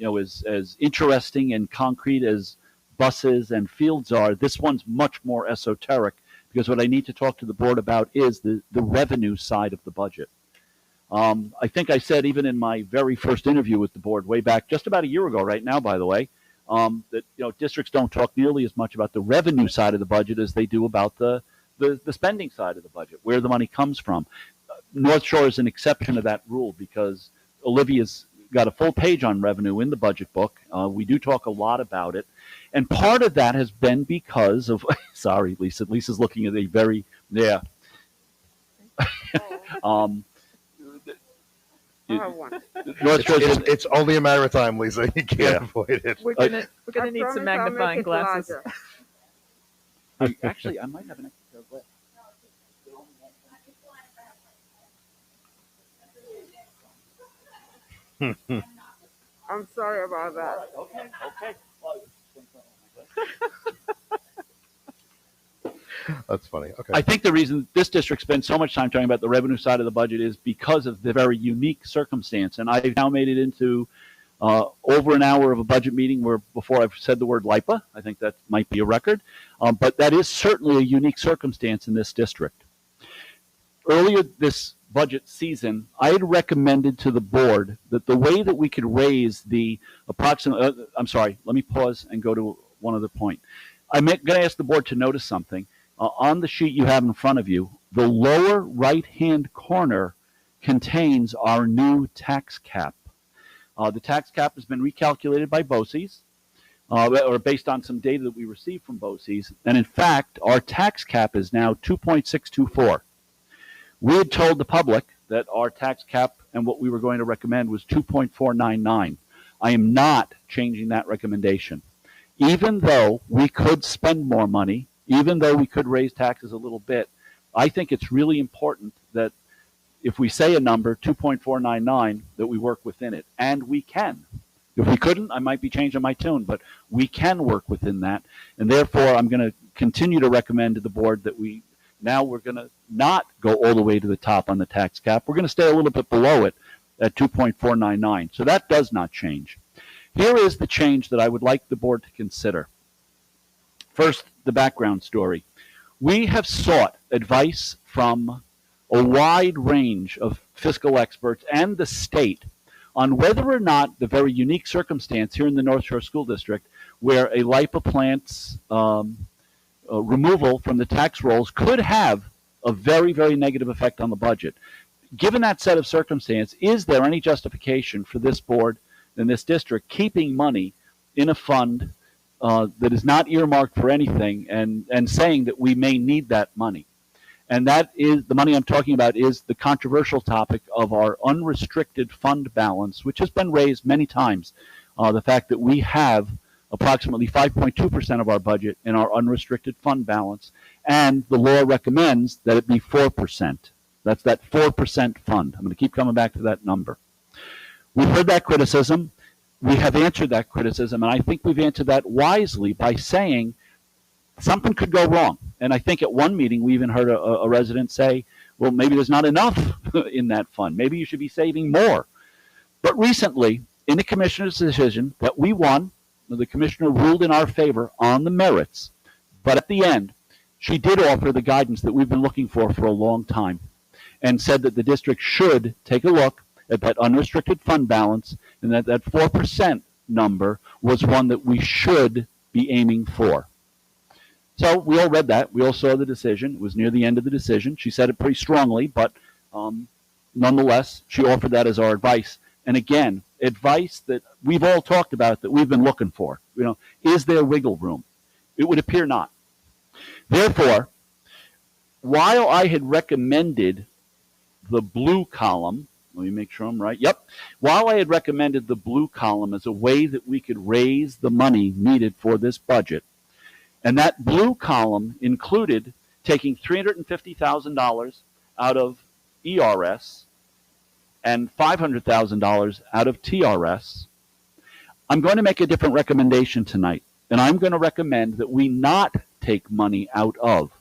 as interesting and concrete as buses and fields are, this one's much more esoteric, because what I need to talk to the board about is the revenue side of the budget. I think I said, even in my very first interview with the board way back just about a year ago right now, by the way, that districts don't talk nearly as much about the revenue side of the budget as they do about the spending side of the budget, where the money comes from. North Shore is an exception to that rule, because Olivia's got a full page on revenue in the budget book. We do talk a lot about it. And part of that has been because of, sorry, Lisa. Lisa's looking at a very, yeah. I have one. North Shore is It's only a matter of time, Lisa. You can't Yeah. avoid it. We're I gonna need promise some I'll make magnifying it glasses. larger. actually, I might have an extra pair of glasses. I'm sorry about that. Okay. That's funny. Okay. I think the reason this district spends so much time talking about the revenue side of the budget is because of the very unique circumstance. And I've now made it into over an hour of a budget meeting where before I've said the word LIPA. I think that might be a record. But that is certainly a unique circumstance in this district. Earlier this budget season, I had recommended to the board that the way that we could raise the approximate, I'm sorry, let me pause and go to one other point. I'm going to ask the board to notice something. On the sheet you have in front of you, the lower right-hand corner contains our new tax cap. The tax cap has been recalculated by BOCES, or based on some data that we received from BOCES. And in fact, our tax cap is now 2.624. We had told the public that our tax cap and what we were going to recommend was 2.499. I am not changing that recommendation. Even though we could spend more money, even though we could raise taxes a little bit, I think it's really important that if we say a number, 2.499, that we work within it. And we can. If we couldn't, I might be changing my tune, but we can work within that. And therefore, I'm going to continue to recommend to the board that we're going to not go all the way to the top on the tax cap. We're going to stay a little bit below it at 2.499. So that does not change. Here is the change that I would like the board to consider. First, the background story. We have sought advice from a wide range of fiscal experts and the state on whether or not the very unique circumstance here in the North Shore School District where a LIPA plant's removal from the tax rolls could have a very, very negative effect on the budget. Given that set of circumstance, is there any justification for this board and this district keeping money in a fund that is not earmarked for anything and saying that we may need that money? And that is, the money I'm talking about is the controversial topic of our unrestricted fund balance, which has been raised many times. The fact that we have approximately 5.2% of our budget in our unrestricted fund balance, and the law recommends that it be 4%. That's that 4% fund. I'm going to keep coming back to that number. We've heard that criticism. We have answered that criticism, and I think we've answered that wisely by saying something could go wrong. And I think at one meeting we even heard a resident say, well, maybe there's not enough in that fund. Maybe you should be saving more. But recently, in the commissioner's decision that we won, the commissioner ruled in our favor on the merits. But at the end, she did offer the guidance that we've been looking for a long time and said that the district should take a look at that unrestricted fund balance and that 4% number was one that we should be aiming for. So we all read that. We all saw the decision. It was near the end of the decision. She said it pretty strongly, but nonetheless, she offered that as our advice. And again, advice that we've all talked about, that we've been looking for. You know, is there wiggle room? It would appear not. Therefore, while I had recommended the blue column, let me make sure I'm right. Yep. While I had recommended the blue column as a way that we could raise the money needed for this budget, and that blue column included taking $350,000 out of ERS and $500,000 out of TRS, I'm going to make a different recommendation tonight. And I'm going to recommend that we not take money out of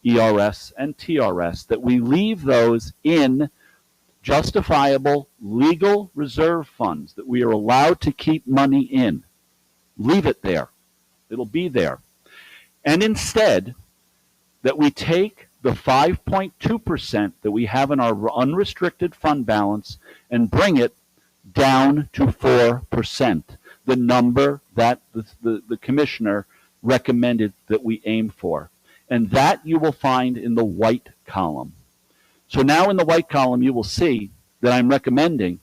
ERS and TRS, that we leave those in justifiable legal reserve funds that we are allowed to keep money in. Leave it there. It'll be there. And instead, that we take the 5.2% that we have in our unrestricted fund balance and bring it down to 4%, the number that the commissioner recommended that we aim for. And that you will find in the white column. So now in the white column, you will see that I'm recommending,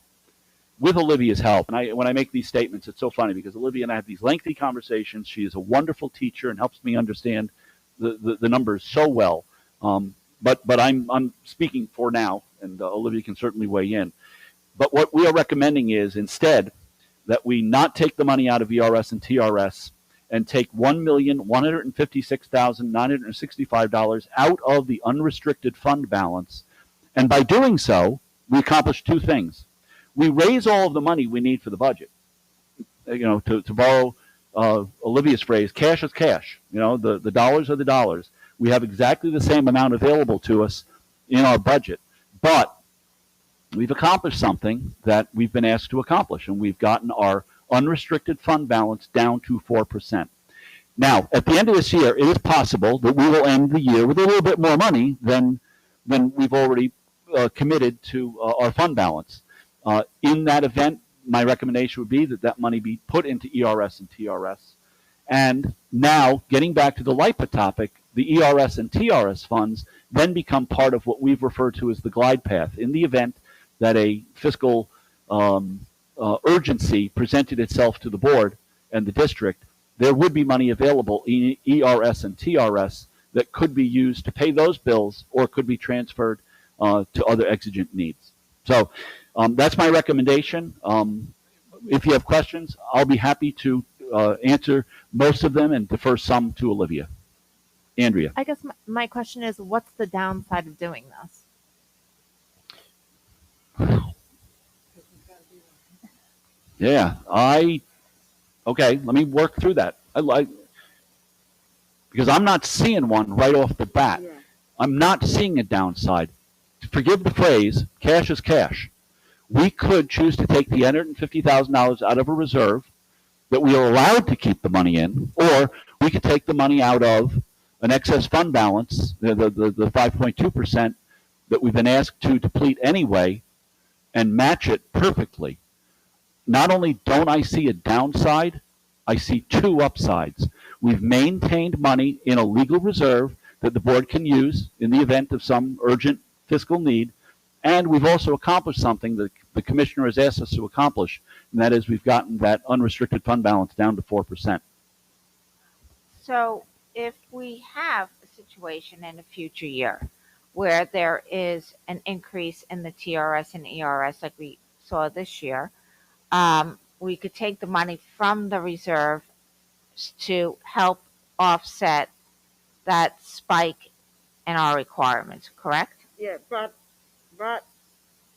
with Olivia's help, and when I make these statements, it's so funny because Olivia and I have these lengthy conversations. She is a wonderful teacher and helps me understand the numbers so well. But I'm speaking for now, and Olivia can certainly weigh in. But what we are recommending is instead that we not take the money out of ERS and TRS and take $1,156,965 out of the unrestricted fund balance. And by doing so, we accomplish two things. We raise all of the money we need for the budget. You know, to borrow Olivia's phrase, cash is cash. You know, the dollars are the dollars. We have exactly the same amount available to us in our budget. But we've accomplished something that we've been asked to accomplish, and we've gotten our unrestricted fund balance down to 4%. Now, at the end of this year, it is possible that we will end the year with a little bit more money than we've already committed to our fund balance. In that event, my recommendation would be that that money be put into ERS and TRS. And now, getting back to the LIPA topic, the ERS and TRS funds then become part of what we've referred to as the glide path. In the event that a fiscal urgency presented itself to the board and the district, there would be money available in ERS and TRS that could be used to pay those bills or could be transferred to other exigent needs. So that's my recommendation. If you have questions, I'll be happy to answer most of them and defer some to Olivia. Andrea. I guess my question is, what's the downside of doing this? Yeah, okay, let me work through that. Because I'm not seeing one right off the bat. Yeah. I'm not seeing a downside. Forgive the phrase, cash is cash. We could choose to take the $150,000 out of a reserve that we are allowed to keep the money in, or we could take the money out of an excess fund balance, the 5.2% that we've been asked to deplete anyway, and match it perfectly. Not only don't I see a downside, I see two upsides. We've maintained money in a legal reserve that the board can use in the event of some urgent fiscal need, and we've also accomplished something that the commissioner has asked us to accomplish, and that is we've gotten that unrestricted fund balance down to 4%. So if we have a situation in a future year where there is an increase in the TRS and ERS like we saw this year, we could take the money from the reserve to help offset that spike in our requirements, correct? Yeah, but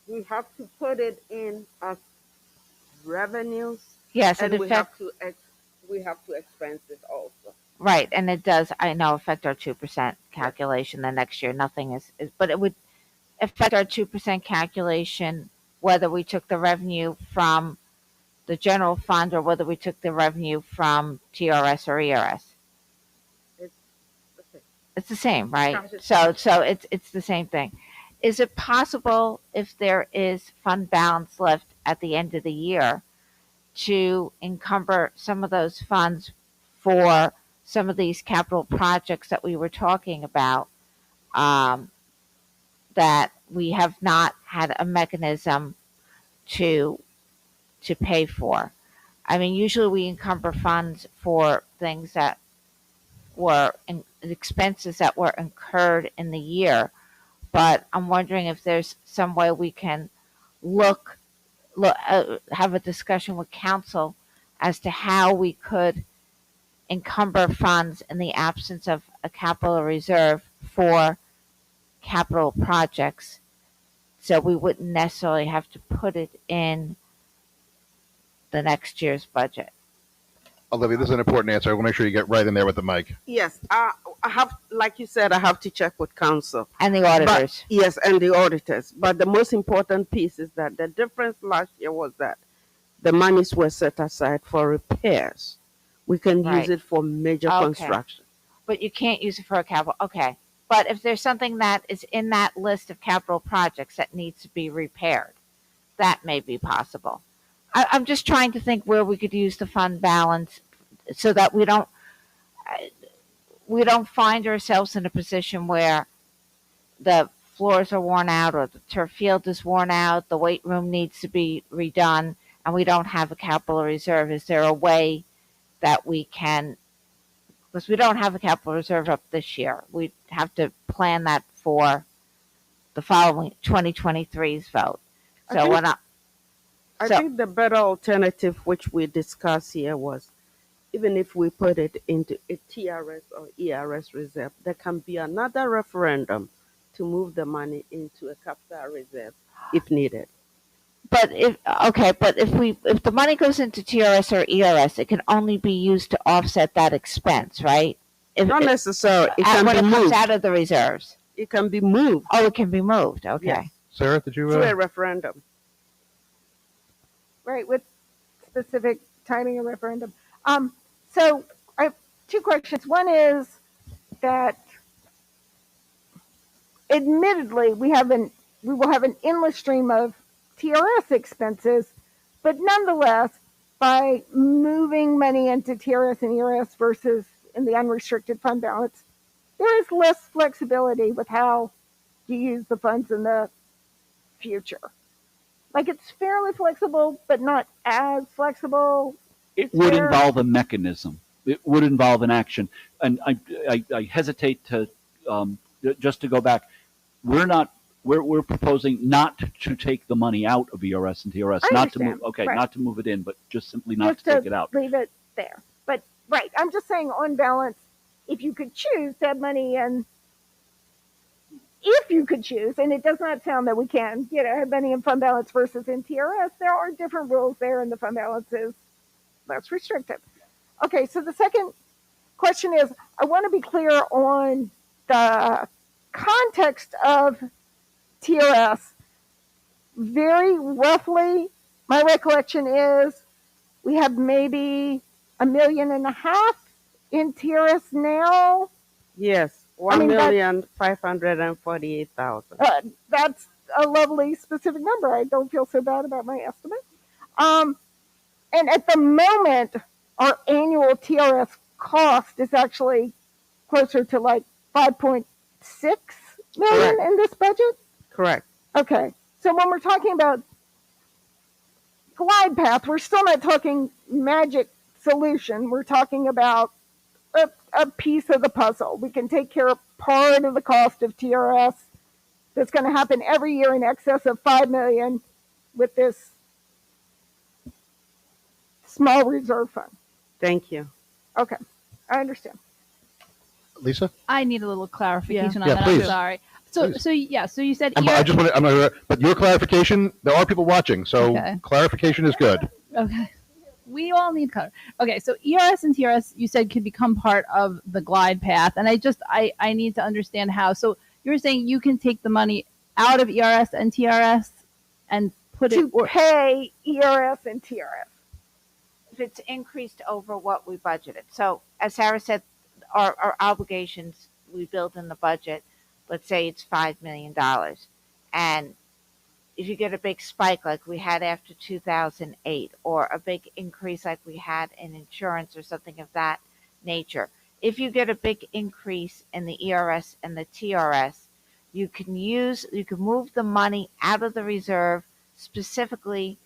we have to put it in as revenues, Yes, and it affects, we have to expense it also. right, and it does, I know, affect our 2% calculation the next year. Nothing is, but it would affect our 2% calculation whether we took the revenue from the general fund or whether we took the revenue from TRS or ERS. Okay. It's the same, right? Gotcha. So it's the same thing. Is it possible, if there is fund balance left at the end of the year, to encumber some of those funds for some of these capital projects that we were talking about, that we have not had a mechanism to pay for? I mean, usually we encumber funds for things that were expenses that were incurred in the year, but I'm wondering if there's some way we can have a discussion with council as to how we could encumber funds in the absence of a capital reserve for capital projects, so we wouldn't necessarily have to put it in the next year's budget. Olivia, this is an important answer. I want to make sure you get right in there with the mic. Yes, I have, like you said, I have to check with council. And the auditors. Yes, and the auditors. But the most important piece is that the difference last year was that the monies were set aside for repairs. We can Right. use it for major Okay. construction. But you can't use it for a capital. Okay. But if there's something that is in that list of capital projects that needs to be repaired, that may be possible. I'm just trying to think where we could use the fund balance so that we don't find ourselves in a position where the floors are worn out or the turf field is worn out, the weight room needs to be redone, and we don't have a capital reserve. Is there a way that we can, because we don't have a capital reserve up this year, we have to plan that for the following 2023's vote. I So think- when I So- think the better alternative, which we discussed here, was even if we put it into a TRS or ERS reserve, there can be another referendum to move the money into a capital reserve if needed. But if the money goes into TRS or ERS, it can only be used to offset that expense, right? Not necessarily. It can When be it comes moved. out of the reserves. It can be moved Oh, it can be moved. Okay. Yes. Sarah, did you? through a referendum. Right, with specific timing and referendum. So I have two questions. One is that admittedly we have an we will have an endless stream of TRS expenses, but nonetheless, by moving money into TRS and ERS versus in the unrestricted fund balance, there is less flexibility with how you use the funds in the future. Like it's fairly flexible, but not as flexible. It would There- involve a mechanism. It would involve an action. And I hesitate to, just to go back, we're proposing not to take the money out of ERS and TRS, I not to understand. move, okay, Right. not to move it in, but just simply not Just to take it out. leave it there. But right, I'm just saying on balance, if you could choose to have money in, if you could choose, and it does not sound that we can, have money in fund balance versus in TRS, there are different rules there, and the fund balance is less restrictive. Okay, so the second question is, I want to be clear on the context of TRS. Very roughly, my recollection is we have maybe $1.5 million in TRS now. Yes, I mean, 1,548,000. That's a lovely specific number. I don't feel so bad about my estimate. And at the moment, our annual TRS cost is actually closer to like 5.6 million Correct. in this budget. Correct. Okay, so when we're talking about glide path, we're still not talking magic solution. We're talking about a piece of the puzzle. We can take care of part of the cost of TRS that's going to happen every year in excess of 5 million with this small reserve fund. Thank you. Okay, I understand. Lisa? I need a little clarification on Yeah, that. please. I'm sorry. So, Please. so yeah, so you said I just want to, but your clarification, there are people watching, so Okay. clarification is good. Okay. We all need color. Okay, so ERS and TRS you said could become part of the glide path, and I need to understand how. So you're saying you can take the money out of ERS and TRS and put it To pay ERS and TRS. If it's increased over what we budgeted. So as Sarah said, our obligations we build in the budget, let's say it's $5 million. And if you get a big spike like we had after 2008, or a big increase like we had in insurance or something of that nature, if you get a big increase in the ERS and the TRS, you can move the money out of the reserve specifically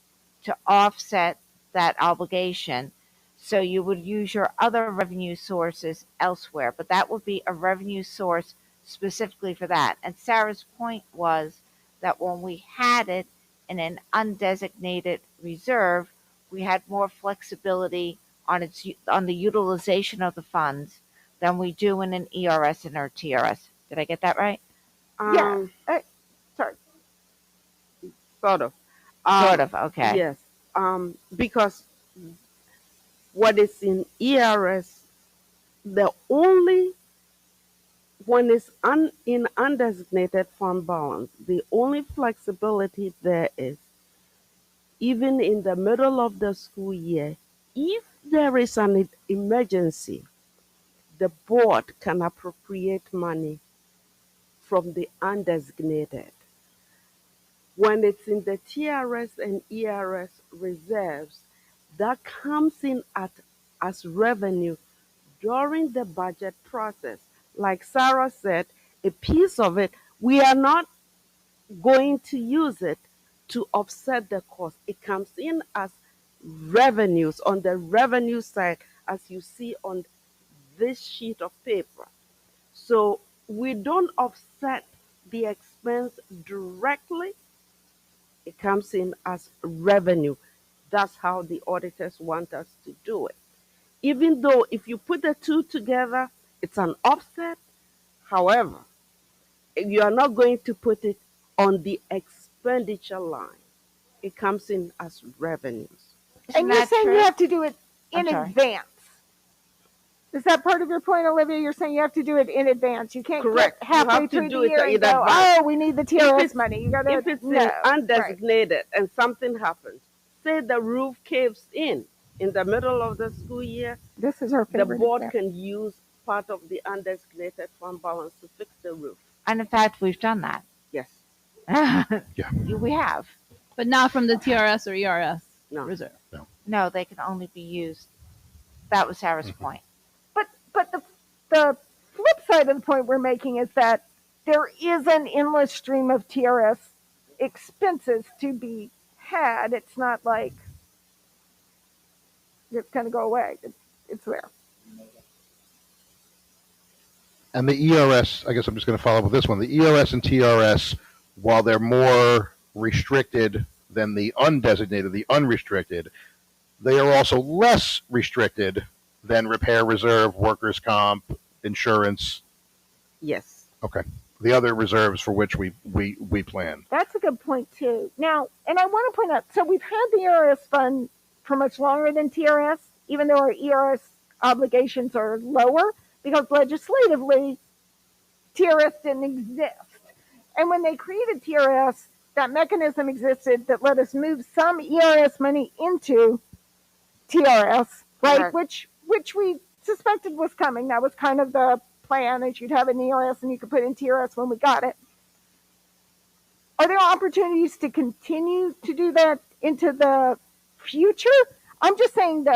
to offset that obligation. So you would use your other revenue sources elsewhere, but that would be a revenue source specifically for that. And Sarah's point was that when we had it in an undesignated reserve, we had more flexibility on the utilization of the funds than we do in an ERS and or TRS. Did I get that right? Um, Sorry. Sort of. Sort of. Okay. Yes. Because what is in ERS, the only when it's in undesignated fund balance, the only flexibility there is even in the middle of the school year, if there is an emergency, the board can appropriate money from the undesignated. When it's in the TRS and ERS reserves, that comes in as revenue during the budget process. Like Sarah said, a piece of it, we are not going to use it to offset the cost. It comes in as revenues on the revenue side, as you see on this sheet of paper. So we don't offset the expense directly. It comes in as revenue. That's how the auditors want us to do it. Even though if you put the two together, it's an offset. However, you are not going to put it on the expenditure line. It comes in as revenues. Isn't And you're that saying true? you have to do it in I'm sorry. advance. Is that part of your point, Olivia? You're saying you have to do it in advance. You can't Correct. get You halfway have to through do the it year in and go, advance. oh, we need the If TRS it's- money. You gotta If it's no. in Right. undesignated and something happens, say the roof caves in the middle of the school year, This is our the favorite. board example. can use part of the undesignated fund balance to fix the roof. And in fact, we've done that. Yes. We have. But not from the TRS or ERS No. reserve. No, they can only be used. That was Sarah's point. But the flip side of the point we're making is that there is an endless stream of TRS expenses to be had. It's not like it's going to go away. It's there. And the ERS, I guess I'm just going to follow up with this one. The ERS and TRS, while they're more restricted than the undesignated, the unrestricted, they are also less restricted than repair reserve, workers' comp, insurance, Yes. the other reserves for which we plan. That's a good point too. Now, and I want to point out, so we've had the ERS fund for much longer than TRS, even though our ERS obligations are lower, because legislatively, TRS didn't exist. And when they created TRS, that mechanism existed that let us move some ERS money into TRS, right? Correct. Which we suspected was coming. That was kind of the plan, that you'd have an ERS and you could put in TRS when we got it. Are there opportunities to continue to do that into the future? I'm just saying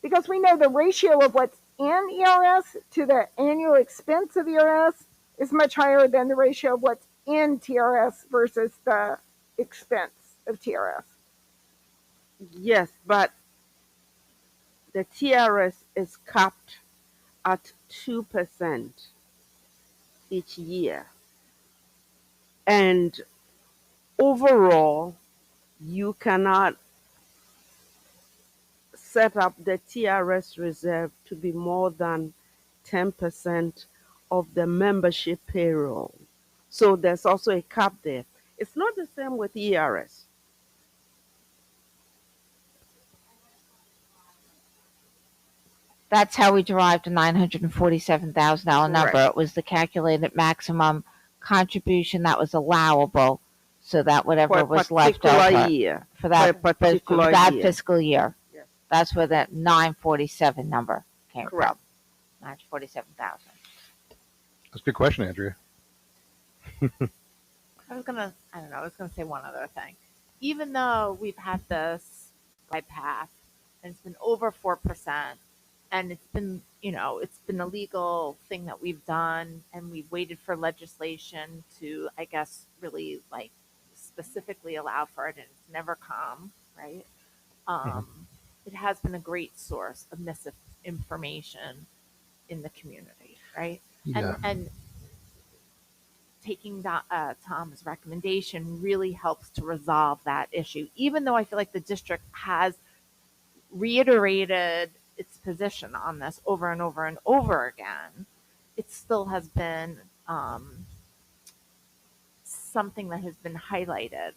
because we know the ratio of what's in ERS to the annual expense of ERS is much higher than the ratio of what's in TRS versus the expense of TRS. Yes, but the TRS is capped at 2% each year. And overall, you cannot set up the TRS reserve to be more than 10% of the membership payroll. So there's also a cap there. It's not the same with ERS. That's how we derived the $947,000 number. Correct. It was the calculated maximum contribution that was allowable, so that For whatever a was left particular over year. for that For a particular that year. fiscal year. Yes. That's where that 947 number came Correct. from. 947,000. That's a good question, Andrea. I was gonna say one other thing. Even though we've had this glide path and it's been over 4%, and it's been, it's been a legal thing that we've done, and we've waited for legislation to, I guess, really like specifically allow for it, and it's never come, right? It has been a great source of misinformation in the community, right? Yeah. And taking Tom's recommendation really helps to resolve that issue. Even though I feel like the district has reiterated its position on this over and over and over again, it still has been something that has been highlighted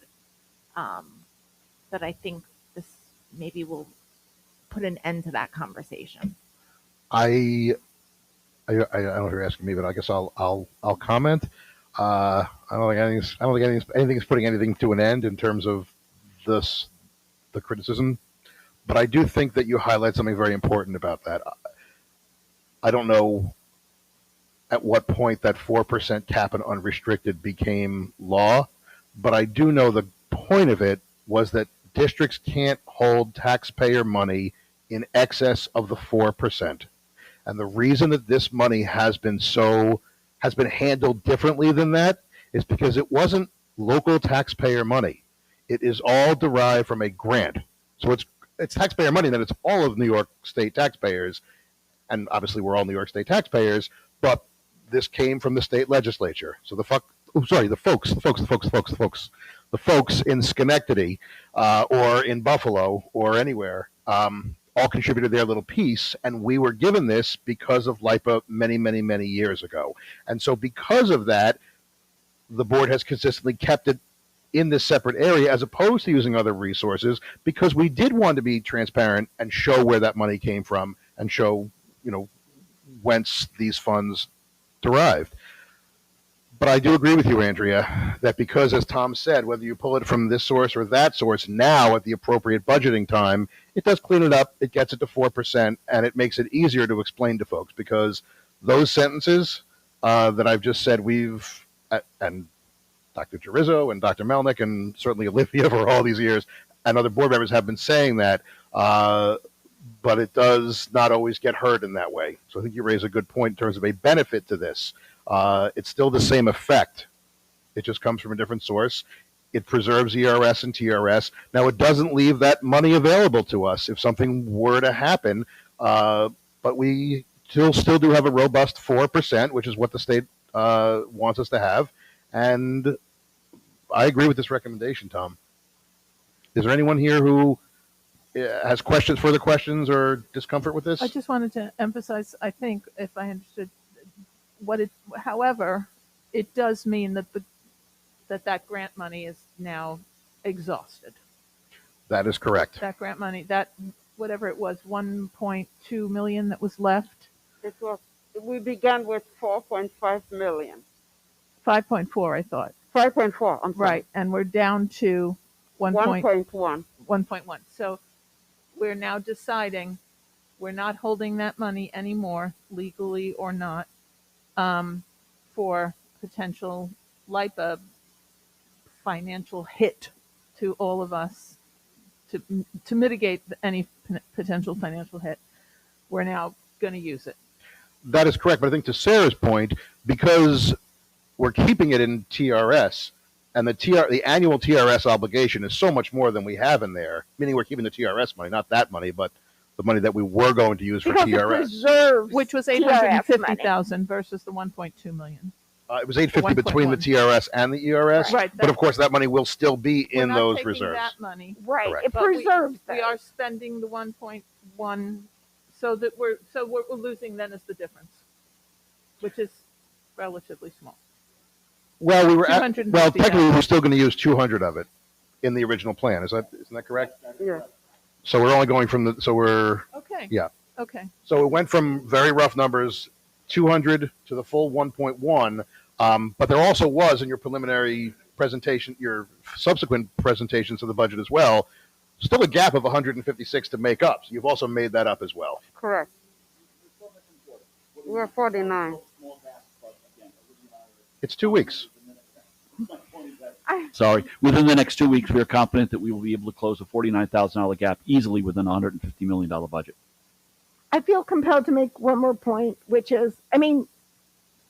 that I think this maybe will put an end to that conversation. I don't know if you're asking me, but I guess I'll comment. I don't think anything's putting anything to an end in terms of the criticism, but I do think that you highlight something very important about that. I don't know at what point that 4% cap and unrestricted became law, but I do know the point of it was that districts can't hold taxpayer money in excess of the 4%. And the reason that this money has been handled differently than that is because it wasn't local taxpayer money. It is all derived from a grant. So it's taxpayer money, that it's all of New York State taxpayers, and obviously we're all New York State taxpayers, but this came from the state legislature. So the folks in Schenectady or in Buffalo or anywhere all contributed their little piece, and we were given this because of LIPA many, many, many years ago. And so because of that, the board has consistently kept it in this separate area as opposed to using other resources, because we did want to be transparent and show where that money came from and show, whence these funds derived. But I do agree with you, Andrea, that because, as Tom said, whether you pull it from this source or that source now at the appropriate budgeting time, it does clean it up, it gets it to 4%, and it makes it easier to explain to folks, because those sentences that I've just said, and Dr. Gerizzo and Dr. Melnick and certainly Olivia for all these years and other board members have been saying that, but it does not always get heard in that way. So I think you raise a good point in terms of a benefit to this. It's still the same effect. It just comes from a different source. It preserves ERS and TRS. Now, it doesn't leave that money available to us if something were to happen, but we still do have a robust 4%, which is what the state wants us to have. And I agree with this recommendation, Tom. Is there anyone here who has questions, further questions, or discomfort with this? I just wanted to emphasize, I think, if I understood however, it does mean that that grant money is now exhausted. That is correct. That grant money, that whatever it was, 1.2 million that was left, We began with 4.5 million. 5.4, I thought. 5.4, I'm sorry. Right, and we're down to 1.1. 1.1. So we're now deciding we're not holding that money anymore, legally or not, for potential LIPA financial hit to all of us to mitigate any potential financial hit. We're now going to use it. That is correct. But I think to Sarah's point, because we're keeping it in TRS, and the annual TRS obligation is so much more than we have in there, meaning we're keeping the TRS money, not that money, but the money that we were going to use for Because it TRS. preserves Which was TRS 850,000 versus the 1.2 million. It was 850 between the 1.1. TRS and the ERS, Right. but of course that money will still be We're in not those taking reserves. that money. Right. Correct. It But preserves we that. are spending the 1.1, so that what we're losing then is the difference, which is relatively small. Well, $250,000. technically we're still going to use 200 of it in the original plan. Isn't that correct? Yeah. So we're only going from Okay. Yeah. Okay. So it went from very rough numbers, 200 to the full 1.1. But there also was in your preliminary presentation, your subsequent presentations of the budget as well, still a gap of 156 to make up. So you've also made that up as well. Correct. We're 49. It's 2 weeks. Sorry. Within the next 2 weeks, we are confident that we will be able to close a $49,000 gap easily within a $150 million budget. I feel compelled to make one more point, which is, I mean,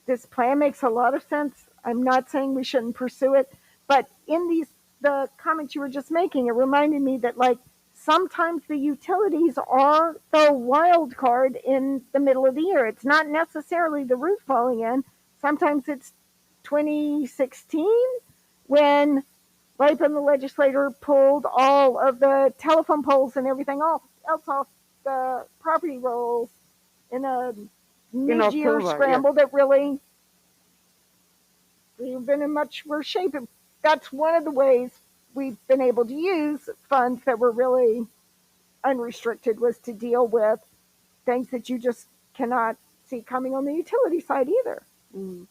this plan makes a lot of sense. I'm not saying we shouldn't pursue it, but in the comments you were just making, it reminded me that like sometimes the utilities are the wild card in the middle of the year. It's not necessarily the roof falling in. Sometimes it's 2016 when LIPA and the legislator pulled all of the telephone poles and everything else off the property rolls in a mid-year October, scramble that really we've been in much worse shape. That's one of the ways we've been able to use funds that were really unrestricted, was to deal with things that you just cannot see coming on the utility side either. Mm.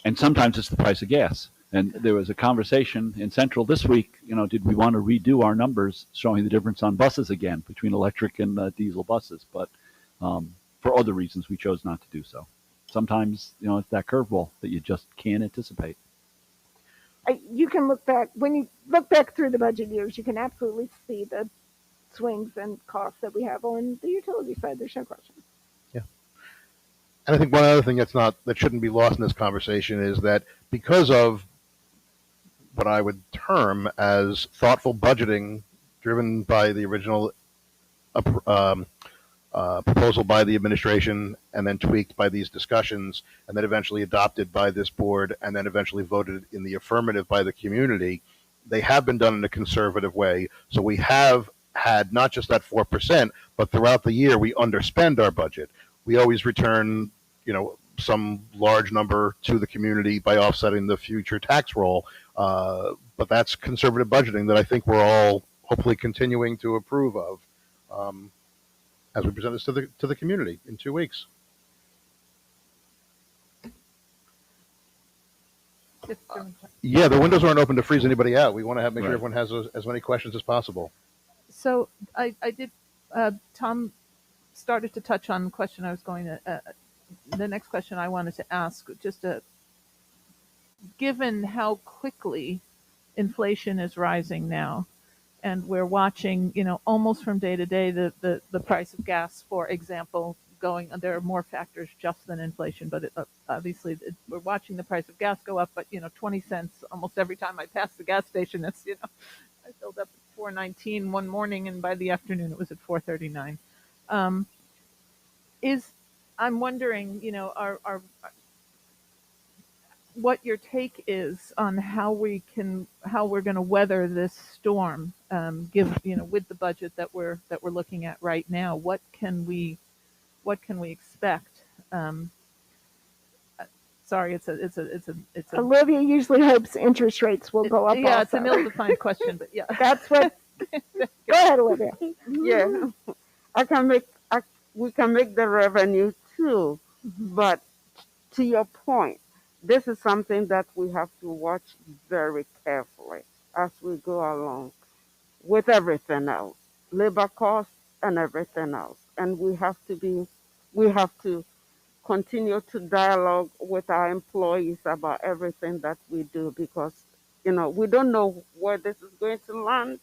And sometimes it's the price of gas. And there was a conversation in Central this week, did we want to redo our numbers showing the difference on buses again between electric and diesel buses? But for other reasons, we chose not to do so. Sometimes, it's that curveball that you just can't anticipate. You can look back, when you look back through the budget years, you can absolutely see the swings and costs that we have on the utility side. There's no question. And I think one other thing that shouldn't be lost in this conversation is that because of what I would term as thoughtful budgeting driven by the original proposal by the administration and then tweaked by these discussions and then eventually adopted by this board and then eventually voted in the affirmative by the community, they have been done in a conservative way. So we have had not just that 4%, but throughout the year we underspend our budget. We always return, some large number to the community by offsetting the future tax roll. But that's conservative budgeting that I think we're all hopefully continuing to approve of as we present this to the community in 2 weeks. Yeah, the windows aren't open to freeze anybody out. We want to make sure everyone has as many questions as possible. So I did, Tom started to touch on the question I was going to, the next question I wanted to ask, just given how quickly inflation is rising now, and we're watching, almost from day to day, the price of gas, for example, going. There are more factors just than inflation, but obviously we're watching the price of gas go up. But 20 cents almost every time I pass the gas station. It's I filled up at 4.19 one morning, and by the afternoon it was at 4.39. I'm wondering, what your take is on how we're going to weather this storm, with the budget that we're looking at right now. What can we expect? Sorry, it's a Olivia usually hopes interest rates will go up. yeah, it's also. an ill-defined question, but yeah. That's what. Go ahead, Olivia. Yeah, we can make the revenue too, but to your point, this is something that we have to watch very carefully as we go along with everything else, labor costs and everything else. And we have to continue to dialogue with our employees about everything that we do because, we don't know where this is going to land.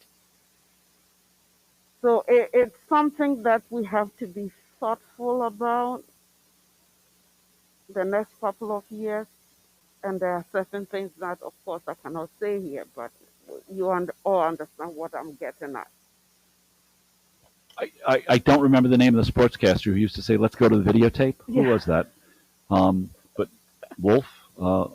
So it's something that we have to be thoughtful about the next couple of years. And there are certain things that, of course, I cannot say here, but you all understand what I'm getting at. I don't remember the name of the sportscaster who used to say, "Let's go to the videotape." Yeah. Who was that? But Wolf, Warner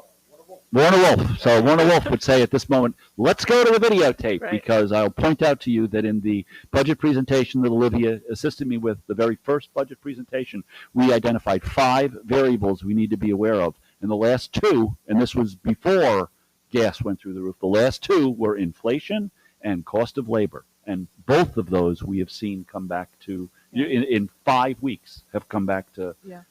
Wolf. So Warner Wolf would say at this moment, "Let's go to the videotape," Right. because I'll point out to you that in the budget presentation that Olivia assisted me with, the very first budget presentation, we identified 5 variables we need to be aware of. And the last 2, and this was before gas went through the roof, the last 2 were inflation and cost of labor. And both of those we have seen come back to, in 5 weeks, have come back to, Yeah.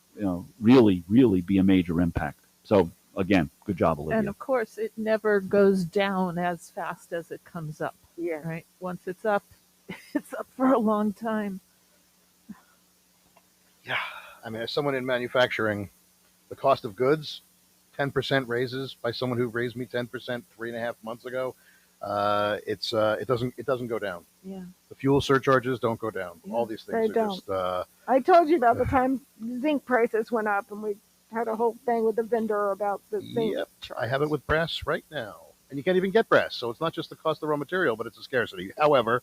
really, really be a major impact. So again, good job, Olivia. And of course, it never goes down as fast as it comes up. Yeah. Right? Once it's up, it's up for a long time. Yeah, I mean, as someone in manufacturing, the cost of goods, 10% raises by someone who raised me 10% 3.5 months ago. It doesn't go down. Yeah. The fuel surcharges don't go down. Yeah, All these they things are don't. just. I told you about the time zinc prices went up, and we had a whole thing with the vendor about the zinc. Yep, I have it with brass right now, and you can't even get brass. So it's not just the cost of raw material, but it's a scarcity. However,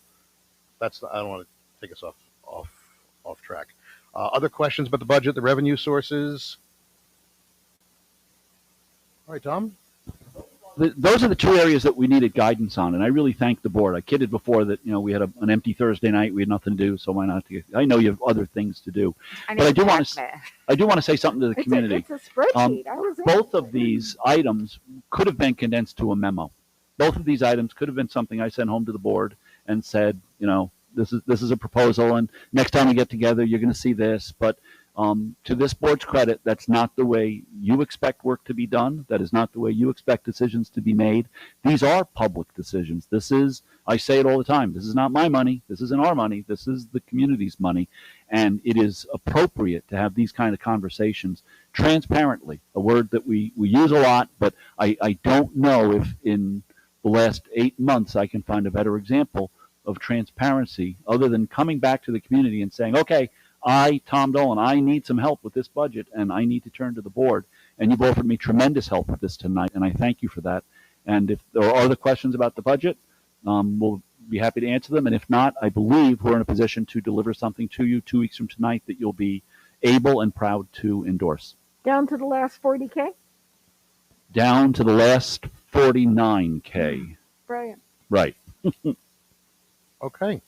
I don't want to take us off track. Other questions about the budget, the revenue sources? All right, Tom. Those are the 2 areas that we needed guidance on, and I really thank the board. I kidded before that we had an empty Thursday night, we had nothing to do, so why not? I know you have other things to do, but I do want to say something to the community. It's a spreadsheet. I was in Both it. of these items could have been condensed to a memo. Both of these items could have been something I sent home to the board and said, this is a proposal, and next time we get together, you're going to see this. But to this board's credit, that's not the way you expect work to be done. That is not the way you expect decisions to be made. These are public decisions. I say it all the time, this is not my money. This isn't our money. This is the community's money. And it is appropriate to have these kind of conversations transparently, a word that we use a lot, but I don't know if in the last 8 months I can find a better example of transparency other than coming back to the community and saying, okay, Tom Dolan, I need some help with this budget, and I need to turn to the board. And you've offered me tremendous help with this tonight, and I thank you for that. And if there are other questions about the budget, we'll be happy to answer them. And if not, I believe we're in a position to deliver something to you 2 weeks from tonight that you'll be able and proud to endorse. Down to the last 40K. Down to the last 49K. Brilliant. Right. Okay.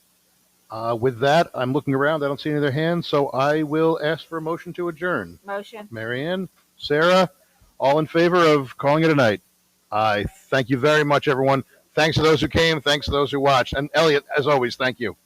With that, I'm looking around. I don't see any other hands, so I will ask for a motion to adjourn. Motion. Marianne, Sarah, all in favor of calling it a night? Aye. Thank you very much, everyone. Thanks to those who came. Thanks to those who watched. And Elliot, as always, thank you.